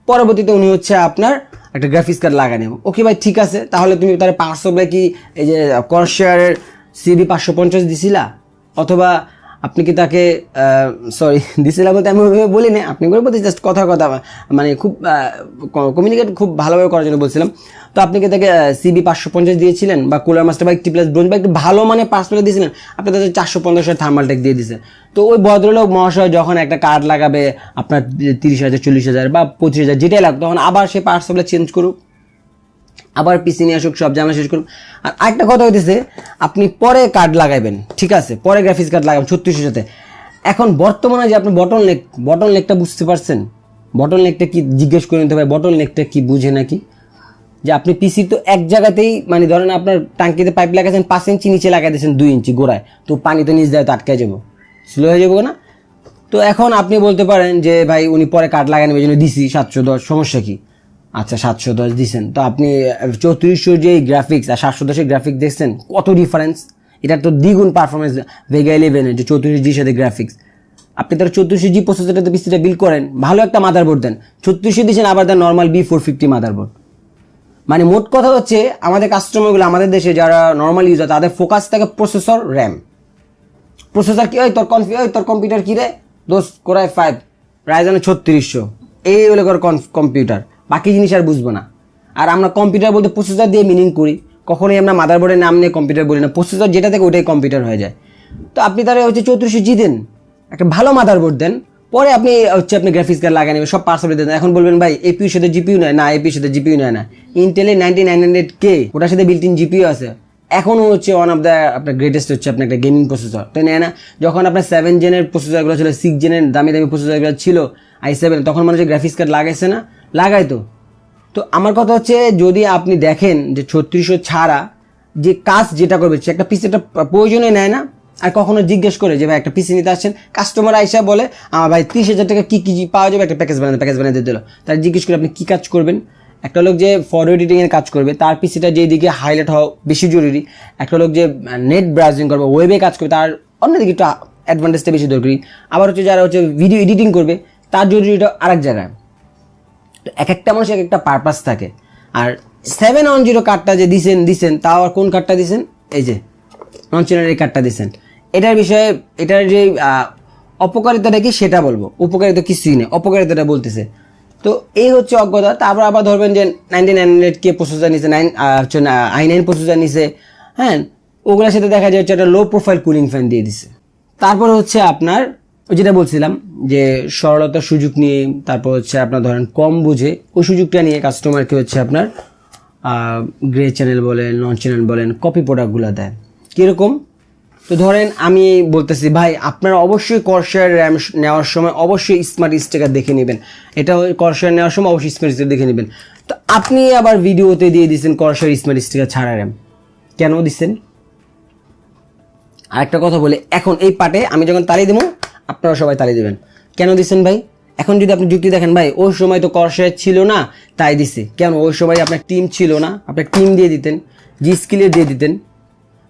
পরবর্তীতে উনি হচ্ছে আপনার একটা গ্রাফিক্স কার্ড লাগাই নেব। ওকে ভাই ঠিক আছে, তাহলে তুমি তার পার্সোনালি কি এই যে করশিয়ারের CB 550 দিছিলা, অথবা আপনি কি তাকে দিছিলা বলতে আমি ওইভাবে বলি না, আপনি করে বলতে জাস্ট কথা মানে খুব কমিউনিকেট খুব ভালোভাবে করার জন্য বলছিলাম। তো আপনি কি তাকে CB 550 দিয়েছিলেন, বা কুলার মাস্টার বা 80+ ব্রোঞ্জ বা একটু ভালো মানে পার্সোনালি দিয়েছিলেন, আপনি তাদের 450 থার্মালটেক দিয়ে দিয়েছেন। তো ওই ভদ্রলোক মহাশয় যখন একটা কার্ড লাগাবে আপনার 30,000 40,000 বা 25,000 যেটাই লাগুক, তখন আবার সে পার্সোনালি চেঞ্জ করুক, আবার পিসি নিয়ে আসুক, সব ঝামেলা শেষ করুন। আর আরেকটা কথা হইতেছে, আপনি পরে কার্ড লাগাইবেন, ঠিক আছে, পরে গ্রাফিক্স কার্ড লাগাবেন 3600 সাথে। এখন বর্তমানে যে আপনি বটল নেকটা বুঝতে পারছেন, বটল নেকটা কি জিজ্ঞেস করে নিতে হবে, বটল নেকটা কি বুঝে নাকি, যে আপনি পিসি তো এক জায়গাতেই, মানে ধরেন আপনার টাঙ্কিতে পাইপ লাগাইছেন 5 ইঞ্চি, নিচে লাগাই দিয়েছেন 2 ইঞ্চি গোড়ায়, তো পানি তো নিচ দেয় তো আটকে যাবো, স্লো হয়ে যাবো না। তো এখন আপনি বলতে পারেন যে ভাই উনি পরে কার্ড লাগাই নেবে, জন্য দিছি 710, সমস্যা কি? আচ্ছা 710 দিচ্ছেন, তো আপনি 3400 যে গ্রাফিক্স আর 710 গ্রাফিক্স দেখছেন কত ডিফারেন্স, এটার তো দ্বিগুণ পারফরমেন্স ভেগা 11-এর যে 3400Gর সাথে গ্রাফিক্স। আপনি তার 3400G প্রসেসরটাতে পিসিটা বিল করেন, ভালো একটা মাদারবোর্ড দেন, 3400 দিচ্ছেন, আবার দেন নর্মাল B450 মাদারবোর্ড। মানে মোট কথা হচ্ছে আমাদের কাস্টমারগুলো, আমাদের দেশে যারা নর্মাল ইউজার, তাদের ফোকাস থাকে প্রসেসর, র্যাম। প্রসেসর কি, ওই তোর কম্পিউটার কি রে দোস্ত, কোরাই 5 রাইজেন 3600, এই হলে কম্পিউটার, বাকি জিনিস আর বুঝবো না। আর আমরা কম্পিউটার বলতে প্রসেসর দিয়ে মিনিং করি, কখনোই আমরা মাদারবোর্ডের নাম নিয়ে কম্পিউটার বলি না, প্রসেসর যেটা থেকে ওইটাই কম্পিউটার হয়ে যায়। তো আপনি তারা হচ্ছে 3400G দেন, একটা ভালো মাদারবোর্ড দেন, পরে আপনি হচ্ছে আপনি গ্রাফিক্স কার্ড লাগিয়ে নেবেন, সব পার্সেল দেন। এখন বলবেন ভাই এপিউর সাথে জিপিইউ নেয় না, এপিউর সাথে জিপিইউ নেয় না, ইন্টেলের 9900K ওটার সাথে বিল্ট ইন জিপিইউ আছে, এখনও হচ্ছে ওয়ান অফ দ্য আপনার গ্রেটেস্ট হচ্ছে আপনার একটা গেমিং প্রসেসর, তাই নেয় না? যখন আপনার 7 জেনের প্রসেসরগুলো ছিল, 6 জেনের দামি দামি প্রসেসরগুলো ছিল i7, তখন মানুষ গ্রাফিক্স কার্ড লাগাইছে না? লাগাইতো। তো আমার কথা হচ্ছে, যদি আপনি দেখেন যে 3600 ছাড়া যে কাজ যেটা করবে, সে একটা পিসি একটা প্রয়োজনে নেয় না, আর কখনো জিজ্ঞেস করে যে ভাই একটা পিসি নিতে আসছেন, কাস্টমার আইসা বলে আমার ভাই 30,000 টাকা কি কি পাওয়া যাবে, একটা প্যাকেজ বানিয়ে দিল, তার জিজ্ঞেস করে আপনি কি কাজ করবেন। একটা লোক যে ফটো এডিটিংয়ের কাজ করবে, তার পিসিটা যেদিকে হাইলাইট হওয়া বেশি জরুরি। একটা লোক যে নেট ব্রাউজিং করবে, ওয়েবে কাজ করবে, তার অন্যদিকে একটু অ্যাডভান্টেজটা বেশি দরকারি। আবার হচ্ছে যারা হচ্ছে ভিডিও এডিটিং করবে, তার জরুরিটা আরেক জায়গায়। তো এক একটা মানুষ এক একটা পারপাস থাকে। আর 710 কার্ডটা যে দিছেন তাও আর কোন কার্ডটা দিছেন, এই যে নন চ্যানেলের কার্ডটা দিছেন। এটার বিষয়ে, এটার যে অপকারিতাটা কি সেটা বলবো, উপকারিতা কিছুই নেই, অপকারিতাটা বলতেছে। তো এই হচ্ছে অজ্ঞতা। তারপর আবার ধরবেন যে 9900K প্রসেসর নিছে, i9 প্রসেসর নিছে, হ্যাঁ, ওগুলোর সাথে দেখা যায় হচ্ছে একটা লো প্রোফাইল কুলিং ফ্যান দিয়ে দিছে। তারপর হচ্ছে আপনার যেটা বলছিলাম যে সরলতার সুযোগ নিয়ে, তারপর হচ্ছে আপনার ধরেন কম বুঝে ওই সুযোগটা নিয়ে কাস্টমারকে হচ্ছে আপনার গ্রে চ্যানেল বলেন, নন চ্যানেল বলেন, কপি প্রোডাক্টগুলো দেয়। কীরকম? তো ধরেন আমি বলতেছি ভাই আপনারা অবশ্যই কর্সার র্যাম নেওয়ার সময় অবশ্যই স্মার্ট স্টিকার দেখে নেবেন, এটা কর্সার নেওয়ার সময় অবশ্যই স্মার্ট স্টিকার দেখে নেবেন। তো আপনি আবার ভিডিওতে দিয়ে দিচ্ছেন কর্সার স্মার্ট স্টিকার ছাড়া র্যাম, কেন দিচ্ছেন? আরেকটা কথা বলে, এখন এই পার্টে আমি যখন তালি দেবো আপনারা সবাই তালি দেবেন, কেন দিচ্ছেন ভাই? এখন যদি আপনি যুক্তি দেখেন, ভাই ওই সময় তো কর্সার ছিল না তাই দিছে, কেন? ওই সময় আপনার টিম ছিল না, আপনার টিম দিয়ে দিতেন, জি স্কিলের দিয়ে দিতেন,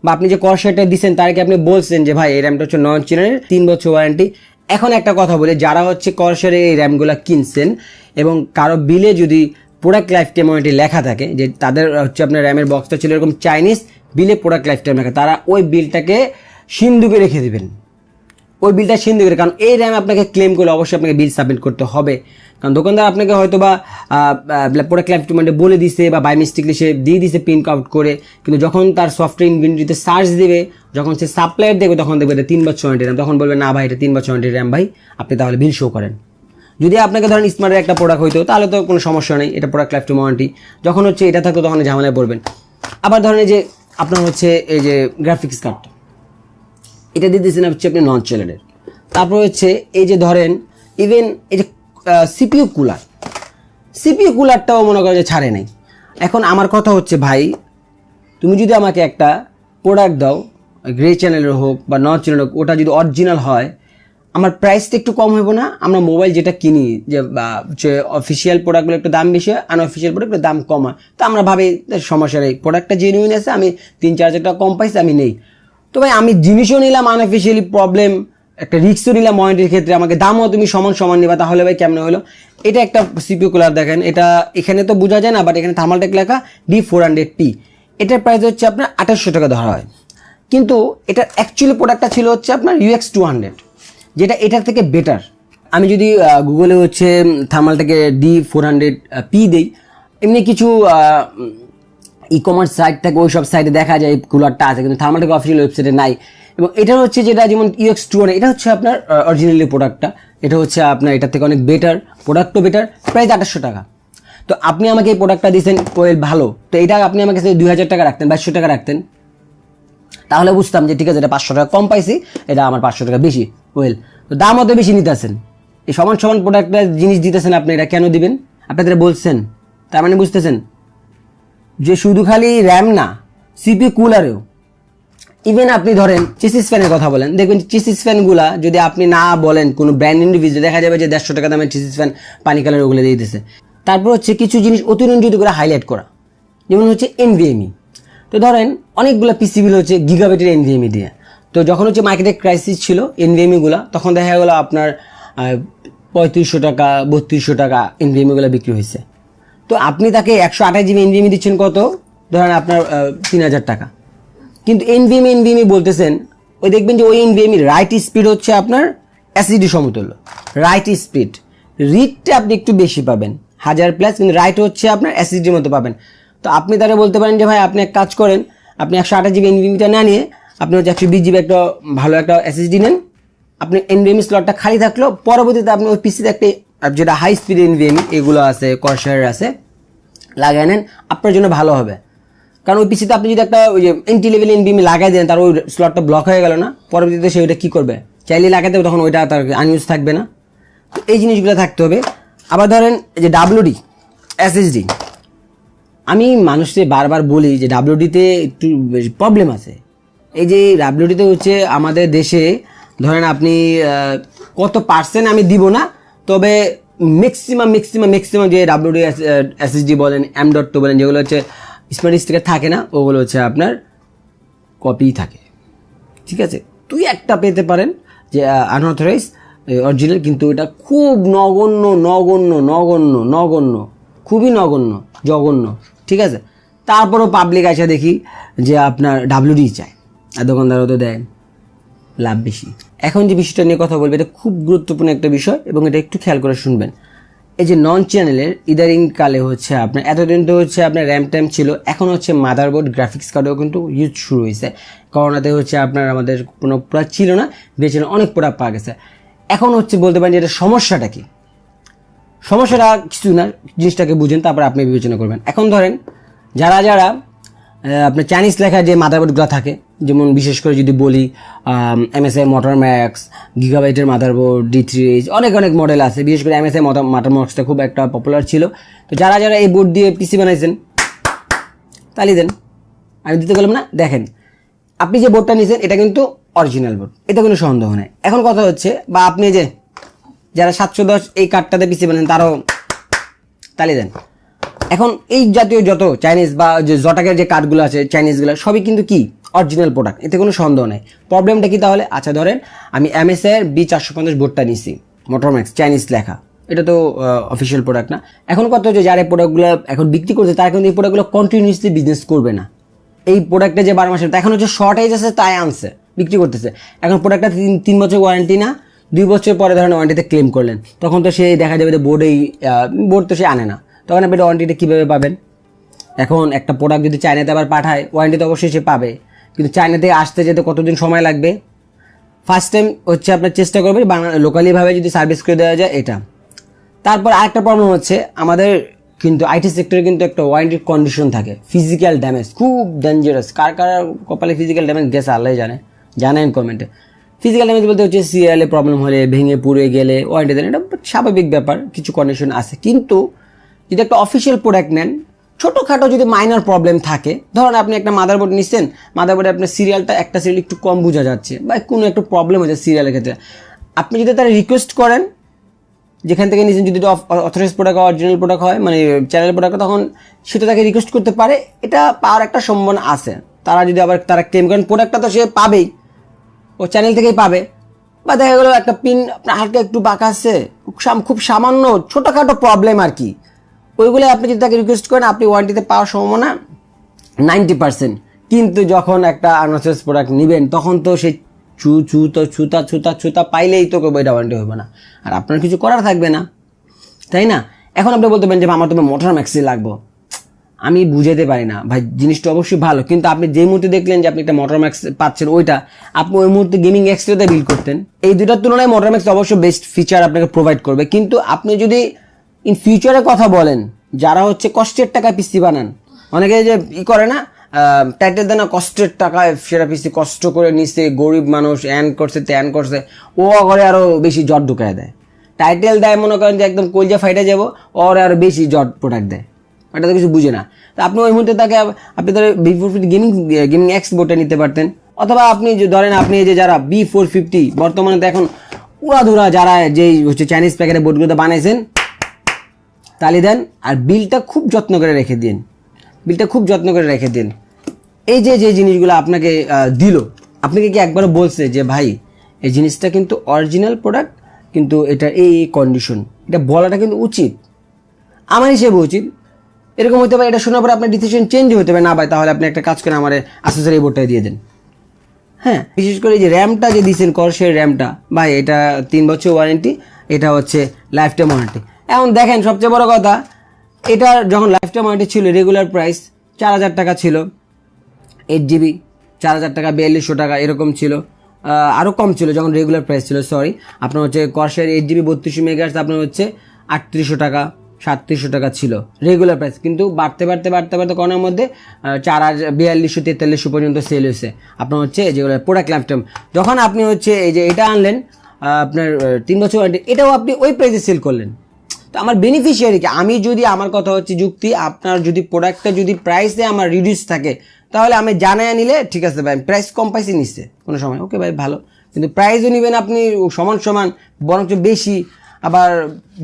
বা আপনি যে কর্সারটা দিচ্ছেন তারকে আপনি বলছেন যে ভাই এই র্যামটা হচ্ছে নন চ্যানেলের 3 বছর ওয়ারেন্টি। এখন একটা কথা বলে, যারা হচ্ছে কর্সারের এই র্যামগুলো কিনছেন এবং কারো বিলে যদি প্রোডাক্ট লাইফ টাইম ওয়ারেন্টি লেখা থাকে, যে তাদের হচ্ছে আপনার র্যামের বক্সটা ছিল এরকম চাইনিজ, বিলে প্রোডাক্ট লাইফ টাইম লেখা, তারা ওই বিলটাকে সিন্ধুকে রেখে দেবেন, ওই বিলটা সিন্ধুকে। কারণ এই র্যাম আপনাকে ক্লেম করলে অবশ্যই আপনাকে বিল সাবমিট করতে হবে, কারণ দোকানদার আপনাকে হয়তো বা প্রোডাক্ট লাইফ টাইম বলে দিছে বা বাই মিস্টেকলি সে দিয়ে দিছে প্রিন্ট আউট করে, কিন্তু যখন তার সফটওয়্যার ইনভেন্টরিতে সার্চ দেবে, যখন সে সাপ্লায়ার দেখবে, তখন দেখবে এটা 3 বছর ওয়ারেন্টি র্যাম, তখন বলবে না ভাই এটা 3 বছর ওয়ারেন্টি র্যাম ভাই, আপনি তাহলে বিল শো করেন। যদি আপনাকে ধরেন স্মার্টের একটা প্রোডাক্ট হইতো তাহলে তো কোনো সমস্যা নেই, এটা প্রোডাক্ট লাইফ টাইম ওয়ারেন্টি, যখন হচ্ছে এটা থাকতো তখন ঝামেলায় পড়বেন। আবার ধরেন এই যে আপনার হচ্ছে এই যে গ্রাফিক্স কার্ডটা, এটা দিয়ে দিয়েছেন হচ্ছে আপনি নন চ্যানেলের। তারপর হচ্ছে এই যে ধরেন ইভেন এই যে সিপিইউ কুলারটাও মনে করো যে ছাড়ে নাই। এখন আমার কথা হচ্ছে ভাই, তুমি যদি আমাকে একটা প্রোডাক্ট দাও, গ্রে চ্যানেলের হোক বা নন চ্যানেল হোক, ওটা যদি অরিজিনাল হয়, আমার প্রাইসটা একটু কম হইব না? আমরা মোবাইল যেটা কিনি যে অফিসিয়াল প্রোডাক্টগুলো একটু দাম বেশি হয়, আনঅফিসিয়াল প্রোডাক্টের দাম কম হয়, তো আমরা ভাবি সমস্যা নেই, প্রোডাক্টটা জেনুইন আছে, আমি 3-4 টাকা কম পাইছি, আমি নেই। তো ভাই আমি জিনিসও নিলাম আনঅফিসিয়ালি, প্রবলেম, একটা রিস্কও নিলাম ওয়ারেন্টির ক্ষেত্রে, আমাকে দামও তুমি সমান নিবা, তাহলে ভাই কেমন হলো? এটা একটা সিপিইউ কুলার দেখেন, এটা এখানে তো বোঝা যায় না, বাট এখানে থার্মালটেক লেখা D400P, এটার প্রাইস হচ্ছে আপনার 2800 টাকা ধরা হয়, কিন্তু এটার অ্যাকচুয়ালি প্রোডাক্টটা ছিল হচ্ছে আপনার UX200, যেটা এটার থেকে বেটার। আমি যদি গুগলে হচ্ছে থার্মালটেকে D400P দেই, এমনি কিছু ই-কমার্স সাইট থাকে, ওই সব সাইটে দেখা যায় কুলারটা আছে, কিন্তু থার্মালটেক অফিসিয়াল ওয়েবসাইটে নাই। এবং এটা হচ্ছে যেটা যেমন UX200, এটা হচ্ছে আপনার অরিজিনালি প্রোডাক্টটা, এটা হচ্ছে আপনার এটার থেকে অনেক বেটার, প্রোডাক্টও বেটার, প্রাইস 2800 টাকা। তো তো আপনি আমাকে এই প্রোডাক্টটা দিয়েছেন ওয়েল ভালো, তো এটা আপনি আমাকে 2000 টাকা রাখতেন, 2200 টাকা রাখতেন, তাহলে বুঝতাম যে ঠিক আছে এটা 500 টাকা কম পাইছি, এটা আমার 500 টাকা বেশি। ওয়েল, তো দাম অত বেশি নিতেছেন, এই সমান সমান প্রোডাক্টটা জিনিস দিতেছেন আপনি, এটা কেন দিবেন? আপনাদের বলছেন, তার মানে বুঝতেছেন যে শুধু খালি র্যাম না, সিপি কুলারেও, ইভেন আপনি ধরেন চেসিস ফ্যানের কথা বলেন, দেখবেন চেসিস ফ্যানগুলা যদি আপনি না বলেন কোনো ব্র্যান্ড ইন্ডিভিজুয়াল, দেখা যাবে যে 150 টাকা দামের চেসিস ফ্যান পানি কালার ওগুলো দিয়ে দিতেছে। তারপর হচ্ছে কিছু জিনিস অতিরঞ্জিত করে হাইলাইট করা, যেমন হচ্ছে NVMe। তো ধরেন অনেকগুলো পিসিবিল হচ্ছে গিগাবাইটের NVMe দিয়ে, তো যখন হচ্ছে মার্কেটে ক্রাইসিস ছিল NVMe গুলা, তখন দেখা গেলো আপনার 3500 টাকা 3200 টাকা NVMe গুলো বিক্রি হয়েছে। তো আপনি তাকে 128 GB NVMe দিচ্ছেন কত, ধরেন আপনার 3000 টাকা, কিন্তু NVMe বলতেছেন, ওই দেখবেন যে ওই NVMe রাইট স্পিড হচ্ছে আপনার SSD সমতুল্য, রাইট স্পিড, রিডটা আপনি একটু বেশি পাবেন 1000+, কিন্তু রাইট হচ্ছে আপনার SSDর মতো পাবেন। তো আপনি তারা বলতে পারেন যে ভাই আপনি এক কাজ করেন, আপনি 128 GB NVMeটা না নিয়ে আপনি হচ্ছে 120 GB একটা ভালো একটা SSD নেন, আপনি NVMe স্লটটা খালি থাকলো, পরবর্তীতে আপনি ওই পিসিতে একটা যেটা হাই স্পিড NVMe এগুলো আছে, কর্সার আছে, লাগাই নেন, আপনার জন্য ভালো হবে। কারণ ওই পিসিতে আপনি যদি একটা ওই যে এন্ট্রি লেভেল NVMe লাগাই দেন, তার ওই স্লটটা ব্লক হয়ে গেল না, পরবর্তীতে সে ওইটা কী করবে, চাইলে লাগাতে হবে, তখন ওইটা তার আনইউজ থাকবে না। তো এই জিনিসগুলো থাকতে হবে। আবার ধরেন যে WD SSD, আমি মানুষকে বারবার বলি যে WD-তে একটু প্রবলেম আছে। এই যে WD-তে হচ্ছে আমাদের দেশে ধরেন আপনি কত পার্সেন্ট আমি দিব না, তবে ম্যাক্সিমাম যে WD SSD বলেন, M.2 বলেন, যেগুলো হচ্ছে স্মার্ট স্টিকার থাকে না, ওগুলো হচ্ছে আপনার কপি থাকে, ঠিক আছে। তুই একটা পেতে পারেন যে আনঅথরাইজ অরিজিনাল, কিন্তু এটা খুব নগণ্য, খুবই নগণ্য, জঘন্য, ঠিক আছে। তারপরও পাবলিক আসা দেখি যে আপনার WD চায়, আর দোকানদারও তো দেয়, লাভ বেশি। এখন যে বিষয়টা নিয়ে কথা বলবে, এটা খুব গুরুত্বপূর্ণ একটা বিষয়, এবং এটা একটু খেয়াল করে শুনবেন। এই যে নন চ্যানেলের ইদারিং কালে হচ্ছে আপনার, এতদিন তো হচ্ছে আপনার র্যাম ট্যাম ছিল, এখন হচ্ছে মাদারবোর্ড গ্রাফিক্স কার্ডও কিন্তু ইউজ শুরু হয়েছে। করোনাতে হচ্ছে আপনার আমাদের কোনো প্রোডাক্ট ছিল না, বেছে অনেক প্রোডাক্ট পাওয়া গেছে। এখন হচ্ছে বলতে পারেন যে এটা সমস্যাটা কি, সমস্যাটা কিছু না, জিনিসটাকে বুঝেন, তারপর আপনি বিবেচনা করবেন। এখন ধরেন যারা আপনার চাইনিজ লেখা যে মাদারবোর্ডগুলো থাকে, যেমন বিশেষ করে যদি বলি MSI মোটর ম্যাক্স, গিগাবাইটের মাদারবোর্ড, D3H, অনেক মডেল আছে। বিশেষ করে MSI মোটর ম্যাক্সটা খুব একটা পপুলার ছিল। তো যারা এই বোর্ড দিয়ে পিসি বানাইছেন, তালি দেন, আমি দিতে গেলাম না। দেখেন আপনি যে বোর্ডটা নিয়েছেন এটা কিন্তু অরিজিনাল বোর্ড, এটা কোনো সন্দেহ নেই। এখন কথা হচ্ছে, বা আপনি যে যারা 710 এই কার্ডটাতে পিসি বানান, তারাও তালি দেন। এখন এই জাতীয় যত চাইনিজ বা যে জটাকের যে কার্ডগুলো আছে চাইনিজগুলো, সবই কিন্তু কি অরিজিনাল প্রোডাক্ট, এতে কোনো সন্দেহ নেই। প্রবলেমটা কি তাহলে? আচ্ছা ধরেন আমি MSI এর B450 বোর্ডটা নিছি, মোটর ম্যাক্স, চাইনিজ লেখা, এটা তো অফিসিয়াল প্রোডাক্ট না। এখন কথা হচ্ছে যারা এই প্রোডাক্টগুলো এখন বিক্রি করছে, তারা কিন্তু এই প্রোডাক্টগুলো কন্টিনিউসলি বিজনেস করবে না। এই প্রোডাক্টে যে 12 মাসের, এখন হচ্ছে শর্টেজ আছে তাই আনছে, বিক্রি করতেছে। এখন প্রোডাক্টটা 3 বছর ওয়ারেন্টি না, 2 বছর পরে ধরেন ওয়ারেন্টিতে ক্লেম করলেন, তখন তো সে দেখা যাবে যে বোর্ড তো সে আনে না, তখন আপনি ওয়ারেন্টিটা কীভাবে পাবেন? এখন একটা প্রোডাক্ট যদি চায়নাতে আবার পাঠায়, ওয়ারেন্টি তো অবশ্যই সে পাবে, কিন্তু চায়না থেকে আসতে যেতে কতদিন সময় লাগবে? ফার্স্ট টাইম হচ্ছে আপনার চেষ্টা করবে লোকালিভাবে যদি সার্ভিস করে দেওয়া যায় এটা। তারপর আরেকটা প্রবলেম হচ্ছে, আমাদের কিন্তু আইটি সেক্টরে কিন্তু একটা ওয়ারেন্টির কন্ডিশন থাকে, ফিজিক্যাল ড্যামেজ খুব ডেঞ্জারাস। কার কপালে ফিজিক্যাল ড্যামেজ গেছে আল্লাহ জানেন কমেন্টে। ফিজিক্যাল ড্যামেজ বলতে হচ্ছে সিরিয়ালে প্রবলেম হলে, ভেঙে পুড়ে গেলে ওয়ারেন্টি দেন, এটা স্বাভাবিক ব্যাপার, কিছু কন্ডিশন আছে। কিন্তু যদি একটা অফিসিয়াল প্রোডাক্ট নেন, ছোটোখাটো যদি মাইনর প্রবলেম থাকে, ধরুন আপনি একটা মাদারবোর্ড নিচ্ছেন, মাদারবোর্ডে আপনার সিরিয়ালটা একটা সিরিয়াল একটু কম বোঝা যাচ্ছে, বা কোনো একটা প্রবলেম হচ্ছে সিরিয়ালের ক্ষেত্রে, আপনি যদি তারা রিকোয়েস্ট করেন যেখান থেকে নিচ্ছেন, যদি অথরাইজ প্রোডাক্ট অরিজিনাল প্রোডাক্ট হয়, মানে চ্যানেল প্রোডাক্ট, তখন সেটা তাকে রিকোয়েস্ট করতে পারে, এটা পাওয়ার একটা সম্ভাবনা আছে। তারা যদি আবার তারা ক্লেম করেন, প্রোডাক্টটা তো সে পাবেই, ও চ্যানেল থেকেই পাবে। বা দেখা গেলো একটা পিন আপনার হালকা একটু বাঁকা আছে, খুব সামান্য ছোটোখাটো প্রবলেম আর কি, ওইগুলো আপনি যদি তাকে রিকোয়েস্ট করেন, আপনি ওয়ারেন্টিতে পাওয়ার সম্ভাবনা 90%। কিন্তু যখন একটা আনঅথরাইজ প্রোডাক্ট নেবেন, তখন তো সেই ছুতা পাইলেই তো এটা ওয়ারেন্টি হবে না, আর আপনার কিছু করার থাকবে না, তাই না? এখন আপনি বলতে পারেন যে আমার তোমার মোটর ম্যাক্সই লাগবো, আমি বুঝাতে পারি না ভাই, জিনিসটা অবশ্যই ভালো, কিন্তু আপনি যে মুহূর্তে দেখলেন যে আপনি একটা মোটর ম্যাক্স পাচ্ছেন, ওইটা আপনি ওই মুহূর্তে গেমিং এক্সট্রাতে বিল করতেন। এই দুটার তুলনায় মোটর ম্যাক্স অবশ্যই বেস্ট ফিচার আপনাকে প্রোভাইড করবে। কিন্তু আপনি যদি ইন ফিউচারের কথা বলেন, যারা হচ্ছে কষ্টের টাকা পিসি বানান, অনেকে যে করে না টাইটেল দেয় না কষ্টের টাকায় সেরা পিসি কষ্ট করে নিচ্ছে, গরিব মানুষ এন করছে ত্যান করছে, ও করে আরো বেশি জট ঢুকায় দেয়। টাইটেল দেয় মনে করেন যে একদম কলজা ফাইটে যাবো, ওর আরো বেশি জট প্রোডাক্ট দেয়, এটা তো কিছু বুঝে না। তো আপনি ওই মুহূর্তে তাকে আপনি ধরেন B450 গেমিং এক্স বোর্ডটা নিতে পারতেন, অথবা আপনি ধরেন আপনি যে যারা B450 বর্তমানে তো এখন উড়াধুরা যারা যেই হচ্ছে চাইনিজ প্যাকেটের বোর্ডগুলোতে বানাইছেন তালি দেন, আর বিলটা খুব যত্ন করে রেখে দিন, বিলটা খুব যত্ন করে রেখে দিন। এই যে জিনিসগুলো আপনাকে দিল, আপনাকে কি একবারও বলছে যে ভাই এই জিনিসটা কিন্তু অরিজিনাল প্রোডাক্ট, কিন্তু এটা এই কন্ডিশন, এটা বলাটা কিন্তু উচিত, আমার হিসেবে উচিত। এরকম হতে পারে এটা শোনার পরে আপনার ডিসিশন চেঞ্জ হতে পারে, না ভাই তাহলে আপনি একটা কাজ করে আমার আসেসরি বোর্ডটা দিয়ে দেন। হ্যাঁ, বিশেষ করে যে র্যামটা যে দিয়েছেন সেই র্যামটা ভাই এটা 3 বছর ওয়ারেন্টি, এটা হচ্ছে লাইফ টাইম ওয়ারেন্টি। এখন দেখেন সবচেয়ে বড় কথা, এটা যখন লাইফ টাইম ওয়ারেন্টি ছিল রেগুলার প্রাইস 4000 টাকা ছিল, 8GB 4000 টাকা, 4200 টাকা এরকম ছিল, আরও কম ছিল যখন রেগুলার প্রাইস ছিল। সরি, আপনার হচ্ছে কর্সার 8GB 3200 মেগাহার্টজ আপনার হচ্ছে 3800 টাকা 3700 টাকা ছিল রেগুলার প্রাইস, কিন্তু বাড়তে বাড়তে বাড়তে বাড়তে করোনার মধ্যে 4200 4300 পর্যন্ত সেল হয়েছে আপনার হচ্ছে যেগুলো প্রোডাক্ট লাইফ টাইম। যখন আপনি হচ্ছে এই যে এটা আনলেন আপনার 3 বছর ওয়ারেন্টি, এটাও আপনি ওই প্রাইসে সেল করলেন। তো আমার বেনিফিশিয়ারি কি? আমি যদি, আমার কথা হচ্ছে যুক্তি, আপনার যদি প্রোডাক্টটা যদি প্রাইসে আমার রিডিউস থাকে তাহলে আমি জানায় নিলে ঠিক আছে ভাই, প্রাইস কম পাইছি নিচ্ছে কোনো সময়, ওকে ভাই ভালো, কিন্তু প্রাইসও নেবেন আপনি সমান সমান বরঞ্চ বেশি, আবার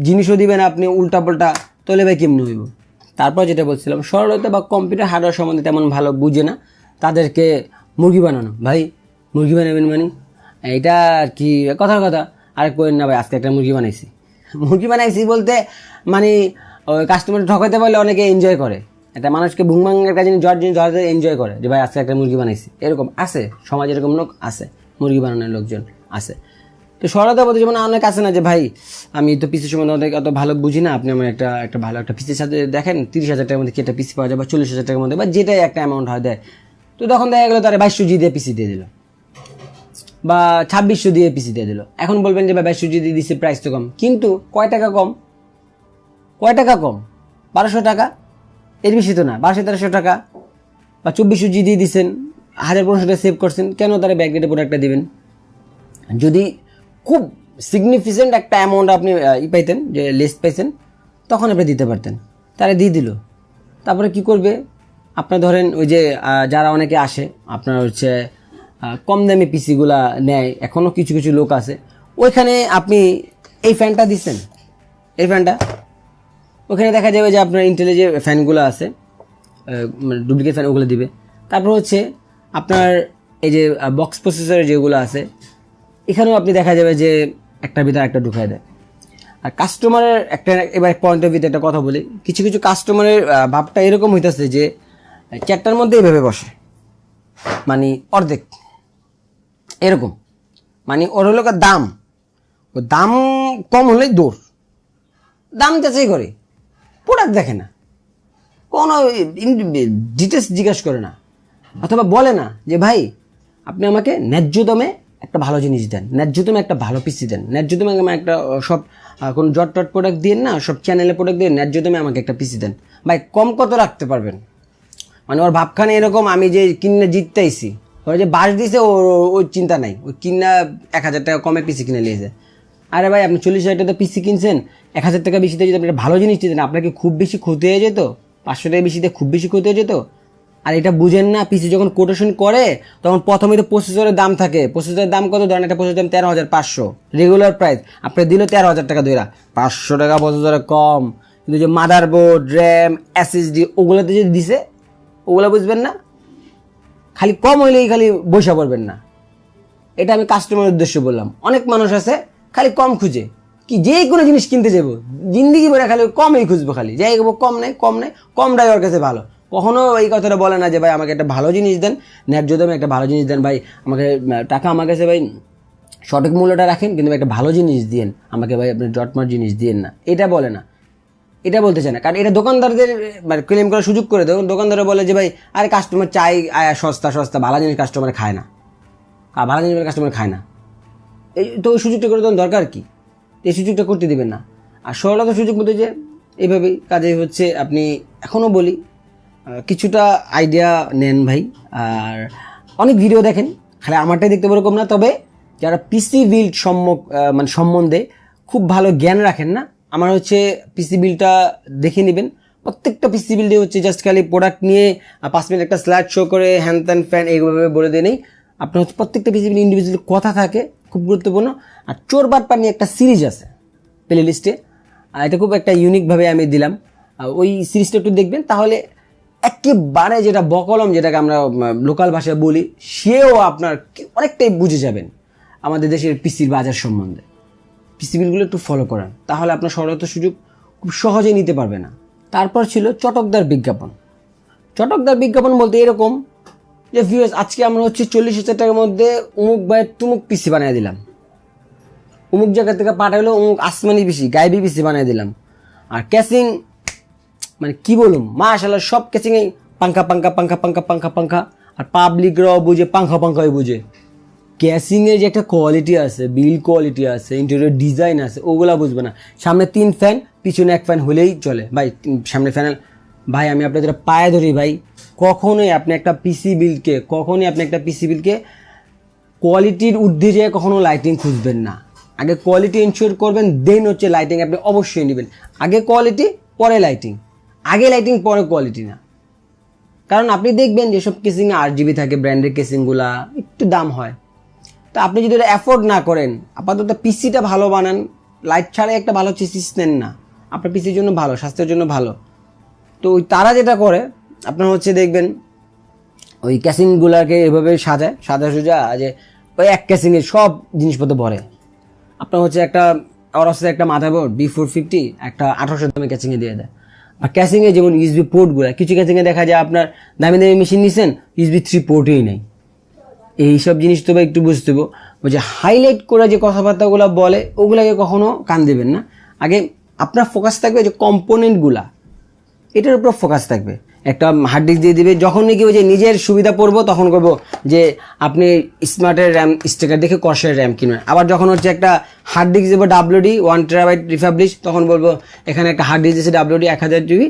জিনিসও দিবেন আপনি উল্টা পাল্টা, তাহলে ভাই কেমনি হইব? তারপর যেটা বলছিলাম, সরলতা বা কম্পিউটার হার্ডওয়্যার সম্বন্ধে তেমন ভালো বুঝে না, তাদেরকে মুরগি বানানো। ভাই মুরগি বানাবেন মানে এটা আর কি কথার কথা, আরে করেন না ভাই আজকে একটা মুরগি বানাইছি, মুরগি বানাইছি বলতে মানে ওই কাস্টমার ঠকাইতে পারলে অনেকে এনজয় করে, একটা মানুষকে ভুংভাঙের কাছে জ্বর জিনিস ধরাতে এনজয় করে যে ভাই আজকে একটা মুরগি বানাইছি, এরকম আছে সমাজে, এরকম লোক আছে, মুরগি বানানোর লোকজন আছে। তো সরলতা বলতে যেমন অনেক আছে না যে ভাই আমি তো পিসি সম্বন্ধে অনেক অত ভালো বুঝি না, আপনি আমার একটা ভালো একটা পিসির সাথে দেখেন 30,000 টাকার মধ্যে কি একটা পিসি পাওয়া যায়, বা 40,000 টাকার মধ্যে, বা যেটাই একটা অ্যামাউন্ট হয় দেয়। তো তখন দেখা গেলো তারা 2200 দিয়ে পিসি দিয়ে দিল, বা 2600 দিয়ে পিসি দিয়ে দিল। এখন বলবেন যে ভাই 2200 দিয়ে দিচ্ছে, প্রাইস তো কম, কিন্তু কয় টাকা কম? 1200 টাকা, এর বেশি তো না, 1200-1300 টাকা, বা 2400 জি দিয়ে দিচ্ছেন, 1500 টাকা সেভ করছেন, কেন তারা ব্যাকডেটে প্রোডাক্টটা দিবেন? যদি খুব সিগনিফিকেন্ট একটা অ্যামাউন্ট আপনি পাইতেন, যে লেস পাইছেন, তখন আপনি দিতে পারতেন, তারা দিয়ে দিল। তারপরে কি করবে? আপনার ধরেন ওই যে যারা অনেকে আসে আপনার হচ্ছে কম দামি পিসিগুলা নেয়, এখনও কিছু কিছু লোক আছে, ওইখানে আপনি এই ফ্যানটা দিচ্ছেন, এই ফ্যানটা ওখানে দেখা যাবে যে আপনার ইন্টেলে যে ফ্যানগুলো আছে ডুপ্লিকেট ফ্যান, ওগুলো দিবে। তারপর হচ্ছে আপনার এই যে বক্স প্রসেসরের যেগুলো আছে, এখানেও আপনি দেখা যাবে যে একটার ভিতরে একটা ঢুকায় দেয়। আর কাস্টমারের একটা এবার পয়েন্ট অফ ভিউতে একটা কথা বলি, কিছু কিছু কাস্টমারের ভাবটা এরকম হইতেছে যে চ্যাটটার মধ্যে এইভাবে বসে, মানে অর্ধেক এরকম, মানে ওর হলো দাম, ও দাম কম হলেই দৌড়, দাম যাচাই করে, প্রোডাক্ট দেখে না, কোনো ডিটেলস জিজ্ঞাসা করে না, অথবা বলে না যে ভাই আপনি আমাকে ন্যায্য দামে একটা ভালো জিনিস দেন, ন্যায্য দামে একটা ভালো পিসি দেন, ন্যায্য দামে আমাকে একটা সব কোনো জট টট প্রোডাক্ট দিন না, সব চ্যানেলে প্রোডাক্ট দিয়ে ন্যায্য দামে আমাকে একটা পিসি দেন। ভাই কম কত রাখতে পারবেন? মানে ওর ভাবখানে এরকম, আমি যে কিনে জিততে আইছি, ওরা যে বাস দিয়েছে ওর চিন্তা নাই, ওই কিনা 1000 টাকা কমে পিসি কিনে নিয়েছে। আরে ভাই আপনি 40,000 টাকা পিসি কিনছেন, 1000 টাকা বেশিতে যদি আপনি একটা ভালো জিনিস দিতেন, আপনাকে খুব বেশি ক্ষতি হয়ে যেত, 500 টাকা বেশিতে খুব বেশি ক্ষতি হয়ে যেত। আর এটা বুঝেন না, পিসি যখন কোটেশন করে তখন প্রথমে তো প্রসেসরের দাম থাকে, প্রসেসরের দাম কত? ধরেন একটা প্রসেসরের দাম 13,500 রেগুলার প্রাইস, আপনি দিল 13,000 টাকা দইরা, 500 টাকা প্রসেসরে কম, কিন্তু যে মাদারবোর্ড, র্যাম, এসএসডি ওগুলোতে যদি দিছে, ওগুলো বুঝবেন না, খালি কম হইলেই খালি বসে পড়বেন না। এটা আমি কাস্টমারের উদ্দেশ্যে বললাম। অনেক মানুষ আছে খালি কম খুঁজে, কি যে কোনো জিনিস কিনতে যাবো জিন্দিগি ভরে খালি কমই খুঁজবো, খালি যাই কম নেই, কমটাই ওর কাছে ভালো। কখনো এই কথাটা বলে না যে ভাই আমাকে একটা ভালো জিনিস দেন, ন্যায্য দামে একটা ভালো জিনিস দেন, ভাই আমাকে টাকা আমার কাছে ভাই সঠিক মূল্যটা রাখেন, কিন্তু একটা ভালো জিনিস দিন আমাকে, ভাই আপনি জটমার জিনিস দিন না, এটা বলে না, এটা বলতে চায় না। কারণ এটা দোকানদারদের মানে ক্লেম করার সুযোগ করে দেয়। দোকানদাররা বলে যে ভাই আরে কাস্টমার চাই সস্তা সস্তা, ভালো জিনিস কাস্টমার খায় না, ভালো জিনিস কাস্টমার খায় না, এই তো ওই সুযোগটা করে দেওয়ার দরকার কি? এই সুযোগটা করতে দিবেন না। আর সরলতার সুযোগ বলতে যে এইভাবেই কাজে হচ্ছে। আপনি এখনও বলি কিছুটা আইডিয়া নেন ভাই, আর অনেক ভিডিও দেখেন, খালি আমারটাই দেখতে এরকম না। তবে যারা পিসি বিল্ড মানে সম্বন্ধে খুব ভালো জ্ঞান রাখেন না, আমার হচ্ছে পিসি বিল্ডটা দেখে নেবেন। প্রত্যেকটা পিসি বিল্ডে হচ্ছে জাস্ট খালি প্রোডাক্ট নিয়ে 5 মিনিট একটা স্লাইড শো করে হ্যান ত্যান ফ্যান এইভাবে বলে দিয়ে নেই। আপনার হচ্ছে প্রত্যেকটা পিসি বিল্ড ইন্ডিভিজুয়াল কথা থাকে, খুব গুরুত্বপূর্ণ। আর চোর বাটপার নিয়ে একটা সিরিজ আছে প্লে লিস্টে, এটা খুব একটা ইউনিকভাবে আমি দিলাম, ওই সিরিজটা একটু দেখবেন। তাহলে একেবারে যেটা বকলম, যেটাকে আমরা লোকাল ভাষায় বলি, সেও আপনার অনেকটাই বুঝে যাবেন আমাদের দেশের পিসির বাজার সম্বন্ধে। পিসি বিলগুলো একটু ফলো করেন, তাহলে আপনার সরলতার সুযোগ খুব সহজেই নিতে পারবে না। তারপর ছিল চটকদার বিজ্ঞাপন। চটকদার বিজ্ঞাপন বলতে এরকম যে ভিউয়ার্স, আজকে আমরা হচ্ছে 40,000 টাকার মধ্যে উমুক ভাইয়ের তুমুক পিসি বানিয়ে দিলাম, উমুক জায়গা থেকে পাঠালো উমুক আসমানি পিসি, গাইবি পিসি বানিয়ে দিলাম। আর ক্যাসিং মানে কি বলুম, মাশাআল্লাহ সব ক্যাচিংয়ে পাঙ্খা পাঙ্খা পাঙ্খা পাঙ্খা পাঙ্খা পাঙ্খা। আর পাবলিকরাও বুঝে পাঙ্খা পাঙ্খাই বুঝে। ক্যাসিংয়ের যে একটা কোয়ালিটি আছে, বিল কোয়ালিটি আছে, ইন্টেরিয়র ডিজাইন আছে, ওগুলা বুঝবে না। সামনে 3 ফ্যান, পিছনে 1 ফ্যান হলেই চলে ভাই। সামনে ফ্যান ভাই, আমি আপনাদের পায়ে ধরি ভাই, কখনোই আপনি একটা পিসি বিলকে কোয়ালিটির ঊর্ধ্বে যেয়ে কখনো লাইটিং খুঁজবেন না। আগে কোয়ালিটি এনশিওর করবেন, দেন হচ্ছে লাইটিং আপনি অবশ্যই নেবেন। আগে কোয়ালিটি পরে লাইটিং, আগে লাইটিং পরে কোয়ালিটি না। কারণ আপনি দেখবেন যেসব কেসিংয়ে RGB থাকে, ব্র্যান্ডের কেসিংগুলা একটু দাম হয়। তো আপনি যদি এটা অ্যাফোর্ড না করেন, আপাতত পিসিটা ভালো বানান, লাইট ছাড়া একটা ভালো চিজ নেন না, আপনার পিসির জন্য ভালো, স্বাস্থ্যের জন্য ভালো। তো ওই তারা যেটা করে, আপনার হচ্ছে দেখবেন ওই ক্যাসিংগুলাকে এভাবে সাজা সোজা, যে ওই এক ক্যাসিংয়ে সব জিনিসপত্র ভরে। আপনার হচ্ছে একটা মাদারবোর্ড B450 একটা 1800 দামে ক্যাসিংয়ে দিয়ে দেয়। আর ক্যাসিংয়ে যেমন USB পোর্টগুলো, কিছু ক্যাসিংয়ে দেখা যায় আপনার দামি মেশিন নিছেন, USB 3 পোর্টই নেই। এইসব জিনিস তো একটু বুঝতে হবে। ওই যে হাইলাইট করে যে কথাবার্তাগুলো বলে, ওগুলাকে কখনো কান দেবেন না। আগে আপনার ফোকাস থাকবে যে কম্পোনেন্টগুলা, এটার উপর ফোকাস থাকবে। একটা হার্ড ডিস্ক দিয়ে দিবে, যখন নাকি ওই যে নিজের সুবিধা পড়বো তখন করবো যে আপনি স্মার্টের র্যাম স্টিকার দেখে কর্সের র্যাম কিনবেন। আবার যখন হচ্ছে একটা হার্ড ডিস্ক দেবো WD 1 TB রিফাবলিশ, তখন বলবো এখানে একটা হার্ড ডিস্ক দিয়েছে WD 1000 GB,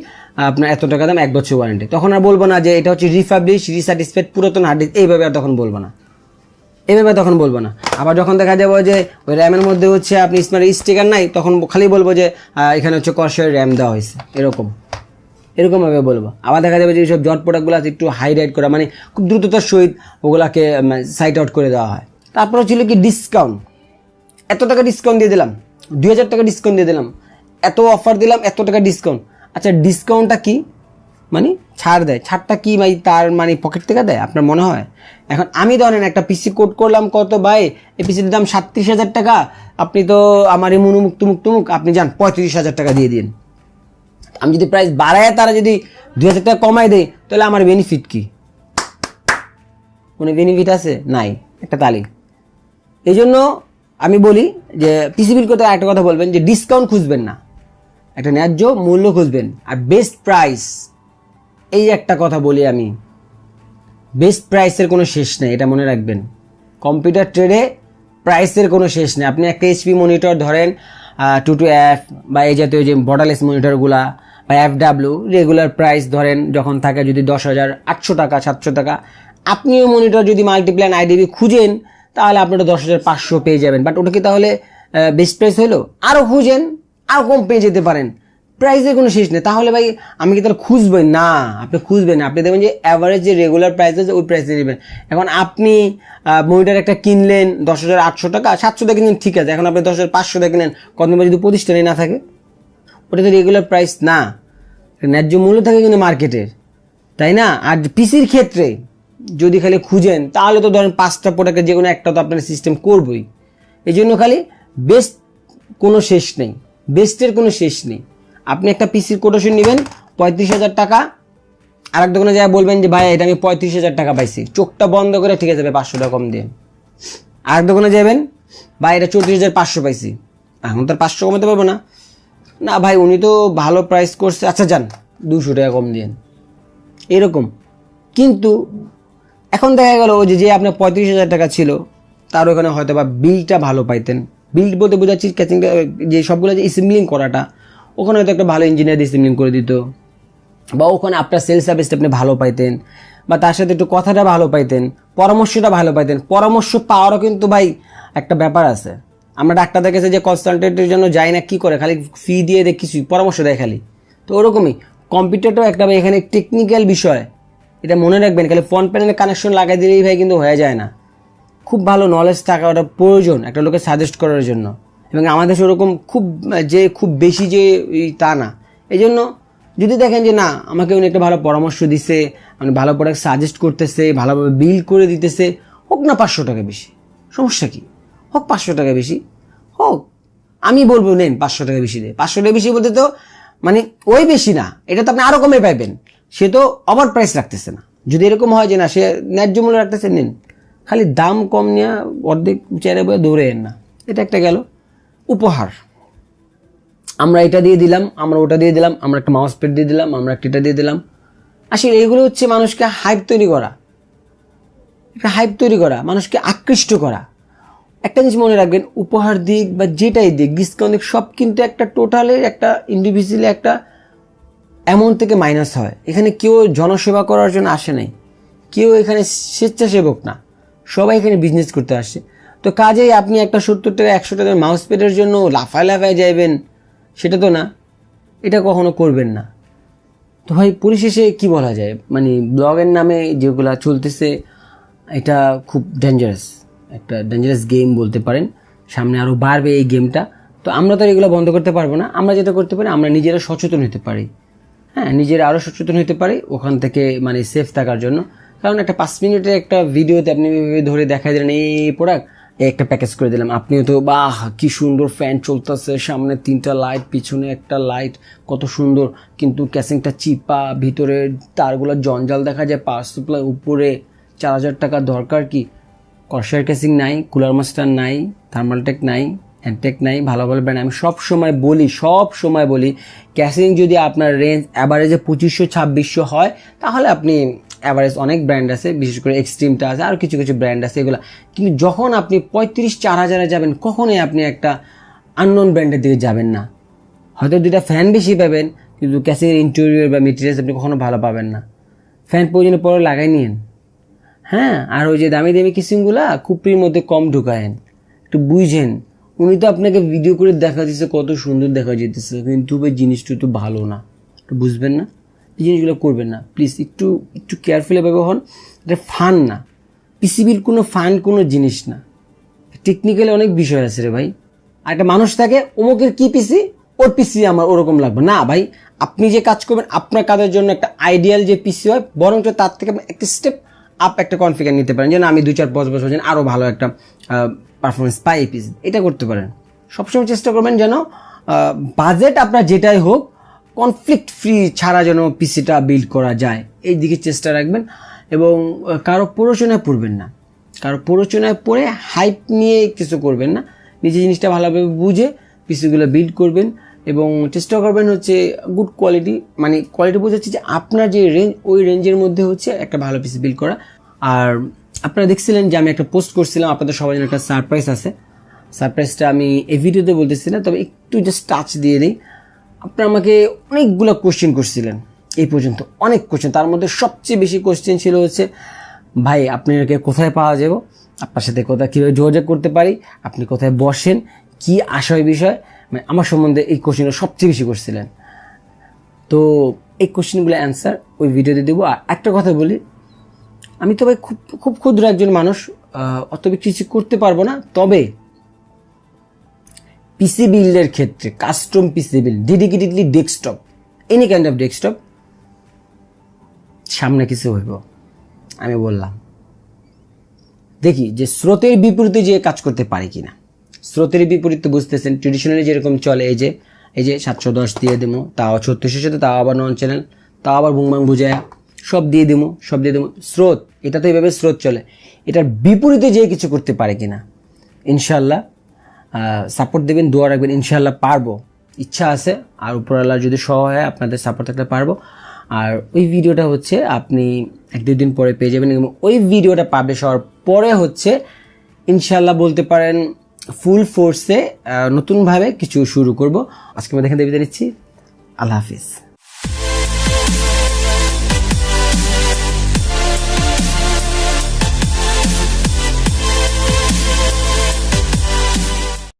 আপনার এত টাকা দাম, 1 বছর ওয়ারেন্টি। তখন আর বলবো না যে এটা হচ্ছে রিফাবলিশ, রিসার্টিসফাইড পুরাতন হার্ড ডিস্ক, এইভাবে আর তখন বলবো না। আবার যখন দেখা যাবে যে ওই র্যামের মধ্যে হচ্ছে আপনি স্মার্ট স্টিকার নাই, তখন খালি বলবো যে এখানে হচ্ছে কর্সের র্যাম দেওয়া হয়েছে, এরকমভাবে বলবো। আবার দেখা যাবে যে এইসব জট প্রোডাক্টগুলো আছে একটু হাইলাইট করা, মানে খুব দ্রুততার সহিত ওগুলাকে সাইট আউট করে দেওয়া হয়। তারপরে ছিল কি ডিসকাউন্ট, এত টাকা ডিসকাউন্ট দিয়ে দিলাম, 2000 টাকা ডিসকাউন্ট দিয়ে দিলাম, এত অফার দিলাম, এত টাকা ডিসকাউন্ট। আচ্ছা ডিসকাউন্টটা কি, মানে ছাড় দেয়, ছাড়টা কি ভাই তার মানে পকেট থেকে দেয় আপনার মনে হয়? এখন আমি ধরেন একটা পিসি কোড করলাম কত ভাই, এই পিসির দাম 37,000 টাকা, আপনি তো আমার এই মুক্ত আপনি যান 35,000 টাকা দিয়ে দিন। আমি যদি প্রাইস বাড়ায় তারা যদি 2000 টাকা কমায় দেয়, তাহলে আমার বেনিফিট কি? কোনো বেনিফিট আছে? নাই, একটা তালি। এই জন্য আমি বলি যে পিসি বিল করতে একটা কথা বলবেন যে ডিসকাউন্ট খুঁজবেন না, একটা ন্যায্য মূল্য খুঁজবেন, আর বেস্ট প্রাইস। এই একটা কথা বলি আমি, বেস্ট প্রাইসের কোনো শেষ নেই, এটা মনে রাখবেন। কম্পিউটার ট্রেডে প্রাইসের কোনো শেষ নেই। আপনি একটা HP মনিটর ধরেন 22F বা এই জাতীয় যে বর্ডারলেস মনিটরগুলা বা FW রেগুলার প্রাইস ধরেন যখন থাকে যদি 10,800 টাকা 700 টাকা, আপনি ওই মনিটর যদি মাল্টিপ্ল্যান IDB খুঁজেন তাহলে আপনি ওটা 10,500 পেয়ে যাবেন। বাট ওটা কি তাহলে বেস্ট প্রাইস হলো? আরও খুঁজেন, আরও কম পেয়ে যেতে পারেন। প্রাইসের কোনো শেষ নেই। তাহলে ভাই আমি কি তাহলে খুঁজবেন না? আপনি খুঁজবেন না, আপনি দেখবেন যে অ্যাভারেজ যে রেগুলার প্রাইস আছে ওই প্রাইসে নেবেন। এখন আপনি মনিটর একটা কিনলেন 10,800 টাকা, 700 টাকা কিনলেন, ঠিক আছে। এখন আপনি 10,500 টাকা কিনেন, কত যদি প্রতিষ্ঠানে না থাকে, ওটা তো রেগুলার প্রাইস না, ন্যায্য মূল্য থাকে কিন্তু মার্কেটের, তাই না? আর পিসির ক্ষেত্রে যদি খালি খুঁজেন তাহলে তো ধরেন 5টা প্রোডাক্টের যে কোনো একটা তো আপনার সিস্টেম করবই। এই জন্য খালি বেস্ট কোনো শেষ নেই, বেস্টের কোনো শেষ নেই। আপনি একটা পিসির কোটেশন নেবেন 35,000 টাকা, আর এক দোকানে যায় বলবেন যে ভাই এটা আমি 35,000 টাকা পাইছি, চোখটা বন্ধ করে ঠিক আছে ভাই 500 টাকা কম দিয়ে। আর এক দোকানে যাবেন ভাই এটা 34,500 পাইছি, এখন তো 500 কমাতে পারবো না, না ভাই উনি তো ভালো প্রাইস করছে, আচ্ছা যান 200 টাকা কম দিন, এরকম। কিন্তু এখন দেখা গেল যে আপনার 35,000 টাকা ছিল তার ওখানে হয়তো বা বিলটা ভালো পাইতেন। বিল্ড বলতে বোঝাচ্ছি ক্যাচিংটা, যে সবগুলো যে অ্যাসেম্বলিং করাটা, ওখানে হয়তো একটা ভালো ইঞ্জিনিয়ার ডিসিপ্লিন করে দিত, বা ওখানে আপনার সেলস সার্ভিসটা আপনি ভালো পাইতেন, বা তার সাথে একটু কথাটা ভালো পাইতেন, পরামর্শটা ভালো পাইতেন। পরামর্শ পাওয়ারও কিন্তু ভাই একটা ব্যাপার আছে। আমরা ডাক্তারদের কাছে যে কনসালটেন্টের জন্য যাই না, কি করে খালি ফি দিয়ে দেয়, কিছুই পরামর্শ দেয় খালি। তো ওরকমই কম্পিউটারটাও একটা ভাই এখানে টেকনিক্যাল বিষয়, এটা মনে রাখবেন। খালি ফোন প্যানেলে কানেকশন লাগাই দিলেই ভাই কিন্তু হয়ে যায় না, খুব ভালো নলেজ থাকা ওটা প্রয়োজন একটা লোকে সাজেস্ট করার জন্য। এবং আমাদের ওরকম খুব বেশি যে তা না। এই জন্য যদি দেখেন যে না, আমাকে উনি একটা ভালো পরামর্শ দিছে, মানে ভালো প্রোডাক্ট সাজেস্ট করতেছে, ভালোভাবে বিল করে দিতেছে, হোক না 500 টাকা বেশি, সমস্যা কি? হোক 500 টাকা বেশি হোক, আমি বলবো নেন 500 টাকা বেশি দেয়। 500 টাকা বেশি বলতে তো মানে ওই বেশি না, এটা তো আপনি আরও কমে পাইবেন। সে তো ওভার প্রাইস রাখতেছে না। যদি এরকম হয় যে না, সে ন্যায্য মূল্য রাখতেছে, নিন। খালি দাম কম নিয়ে অর্ধেক চেয়ারে বয়ে দৌড়েন না। এটা একটা গেল উপহার। আমরা এটা দিয়ে দিলাম, আমরা ওটা দিয়ে দিলাম, আমরা একটা মাউস প্যাড দিয়ে দিলাম, আমরা একটা এটা দিয়ে দিলাম। আসলে এইগুলো হচ্ছে মানুষকে হাইপ তৈরি করা, একটা হাইপ তৈরি করা, মানুষকে আকৃষ্ট করা। একটা জিনিস মনে রাখবেন, উপহার দিক বা যেটাই দিক, ডিসকাউন্ট দিক, সব কিন্তু একটা টোটালের একটা ইন্ডিভিজুয়ালি একটা অ্যামাউন্ট থেকে মাইনাস হয়। এখানে কেউ জনসেবা করার জন্য আসে নাই, কেউ এখানে স্বেচ্ছাসেবক না, সবাই এখানে বিজনেস করতে আসে। তো কাজেই আপনি একটা 70 টাকা 100 টাকার মাউস প্যাডের জন্য লাফায় লাফায় যাইবেন, সেটা তো না, এটা কখনো করবেন না। তো ভাই পরিশেষে কি বলা যায়, মানে ব্লগের নামে যেগুলো চলতেছে, এটা খুব ডেঞ্জারাস, একটা ডেঞ্জারাস গেম বলতে পারেন। সামনে আরও বাড়বে এই গেমটা। তো আমরা তো এগুলো বন্ধ করতে পারবো না। আমরা যেটা করতে পারি, আমরা নিজেরা সচেতন হতে পারি। হ্যাঁ, নিজেরা আরও সচেতন হতে পারি ওখান থেকে, মানে সেফ থাকার জন্য। কারণ একটা 5 মিনিটের একটা ভিডিওতে আপনি ধরে দেখাই দিলেন এই প্রোডাক্ট, একটা প্যাকেজ করে দিলাম, আপনিও তো বাহ কি সুন্দর ফ্যান চলতেছে, সামনে 3টা লাইট, পিছনে একটা লাইট, কত সুন্দর, কিন্তু ক্যাসিংটা চিপা, ভিতরে তারগুলো জঞ্জাল দেখা যায়, পাওয়ার সাপ্লাই উপরে, 4000 টাকা দরকার কি? কর্সার ক্যাসিং নাই, কুলার মাস্টার নাই, থার্মালটেক নাই, অ্যান্টেক নাই, ভালো ভালো ব্র্যান্ড। আমি সব সময় বলি ক্যাসিং যদি আপনার রেঞ্জ অ্যাভারেজে 2500-2600 হয়, তাহলে আপনি অ্যাভারেজ অনেক ব্র্যান্ড আছে, বিশেষ করে এক্সট্রিমটা আছে, আর কিছু কিছু ব্র্যান্ড আছে এগুলো। কিন্তু যখন আপনি 35-4000-এ যাবেন, কখনোই আপনি একটা আননোন ব্র্যান্ডের দিকে যাবেন না। হয়তো 2টা ফ্যান বেশি পাবেন, কিন্তু ক্যাসিংয়ের ইন্টেরিয়র বা মেটেরিয়ালস আপনি কখনো ভালো পাবেন না। ফ্যান প্রয়োজনে পরে লাগাই নিন। হ্যাঁ, আর ওই যে দামি দামি কিসিংগুলা কুপড়ির মধ্যে কম ঢুকায়েন, একটু বুঝেন। উনি তো আপনাকে ভিডিও করে দেখা দিচ্ছে, কত সুন্দর দেখা যেতেছে, কিন্তু ওই জিনিসটা একটু ভালো না, একটু বুঝবেন না, এই জিনিসগুলো করবেন না প্লিজ। একটু কেয়ারফুলি ভাবে হন। এটা ফান না, পিসিবির কোনো জিনিস না, টেকনিক্যালি অনেক বিষয় আছে রে ভাই। আর একটা মানুষ থাকে, অমুকের কি পিসি, ওর পিসি আমার ওরকম লাগবে না ভাই। আপনি যে কাজ করবেন, আপনার কাজের জন্য একটা আইডিয়াল যে পিসি হয়, বরং তার থেকে একটা স্টেপ আপ একটা কনফিগার নিতে পারেন, যেন আমি 2-4-5 বছর যেন আরও ভালো একটা পারফরমেন্স পাই এই পিসি, এটা করতে পারেন। সবসময় চেষ্টা করবেন যেন বাজেট আপনার যেটাই হোক, কনফ্লিক্ট ফ্রি ছাড়া যেন পিসিটা বিল্ড করা যায়, এই দিকে চেষ্টা রাখবেন। এবং কারো প্ররোচনায় পড়বেন না, কারো প্ররোচনায় পড়ে হাইপ নিয়ে কিছু করবেন না। নিজে জিনিসটা ভালোভাবে বুঝে পিসিগুলো বিল্ড করবেন, এবং চেষ্টা করবেন হচ্ছে গুড কোয়ালিটি, মানে কোয়ালিটি বোঝাচ্ছি যে আপনার যে রেঞ্জ, ওই রেঞ্জের মধ্যে হচ্ছে একটা ভালো পিসি বিল্ড করা। আর আপনারা দেখছিলেন যে আমি একটা পোস্ট করছিলাম, আপনাদের সবাই জন্য একটা সারপ্রাইজ আছে। সারপ্রাইজটা আমি এই ভিডিওতে বলতেছি না, তবে একটু জাস্ট টাচ দিয়ে দিই। আপনারা আমাকে অনেকগুলো কোশ্চেন করছিলেন এই পর্যন্ত, অনেক কোশ্চেন। তার মধ্যে সবচেয়ে বেশি কোশ্চেন ছিল হচ্ছে, ভাই আপনাকে কোথায় পাওয়া যাব, আপনার সাথে কোথায় কীভাবে যোগাযোগ করতে পারি, আপনি কোথায় বসেন, কি আশয় বিষয়, মানে আমার সম্বন্ধে এই কোশ্চেনটা সবচেয়ে বেশি করছিলেন। তো এই কোশ্চেনগুলো অ্যান্সার ওই ভিডিওতে দেবো। আর একটা কথা বলি, আমি তো ভাই খুব ক্ষুদ্র একজন মানুষ, অত কিছু করতে পারবো না। তবে পিসি বিল্ডের ক্ষেত্রে, custom PC build, dedicatedly desktop, any kind of desktop, সামনে কিছু হইব আমি বললাম। দেখি যে স্রোতের বিপরীতে যে কাজ করতে পারি কিনা। স্রোতের বিপরীতে বুঝতেছেন, ট্রেডিশনালি যেরকম চলে, এই যে 710 দিয়ে দেবো, তাও 3600 সাথে, তাও আবার নন চ্যানেল, তাও আবার বুংবাং বুঝায়া সব দিয়ে দেবো। স্রোত, এটা তো এইভাবে স্রোত চলে। এটার বিপরীতে যে কিছু করতে পারে কিনা, ইনশাল্লাহ সাপোর্ট দেবেন, দোয়া রাখবেন, ইনশাল্লাহ পারবো, ইচ্ছা আছে। আর উপরওয়ালা যদি সহায় হয়, আপনাদের সাপোর্ট থাকলে পারবো। আর ওই ভিডিওটা হচ্ছে আপনি 1-2 দিন পরে পেয়ে যাবেন, এবং ওই ভিডিওটা পাবলিশ হওয়ার পরে হচ্ছে ইনশাল্লাহ বলতে পারেন ফুল ফোর্সে নতুনভাবে কিছু শুরু করব। আজকে আমরা দেখেন বিদায় নিচ্ছি। আল্লাহ হাফিজ।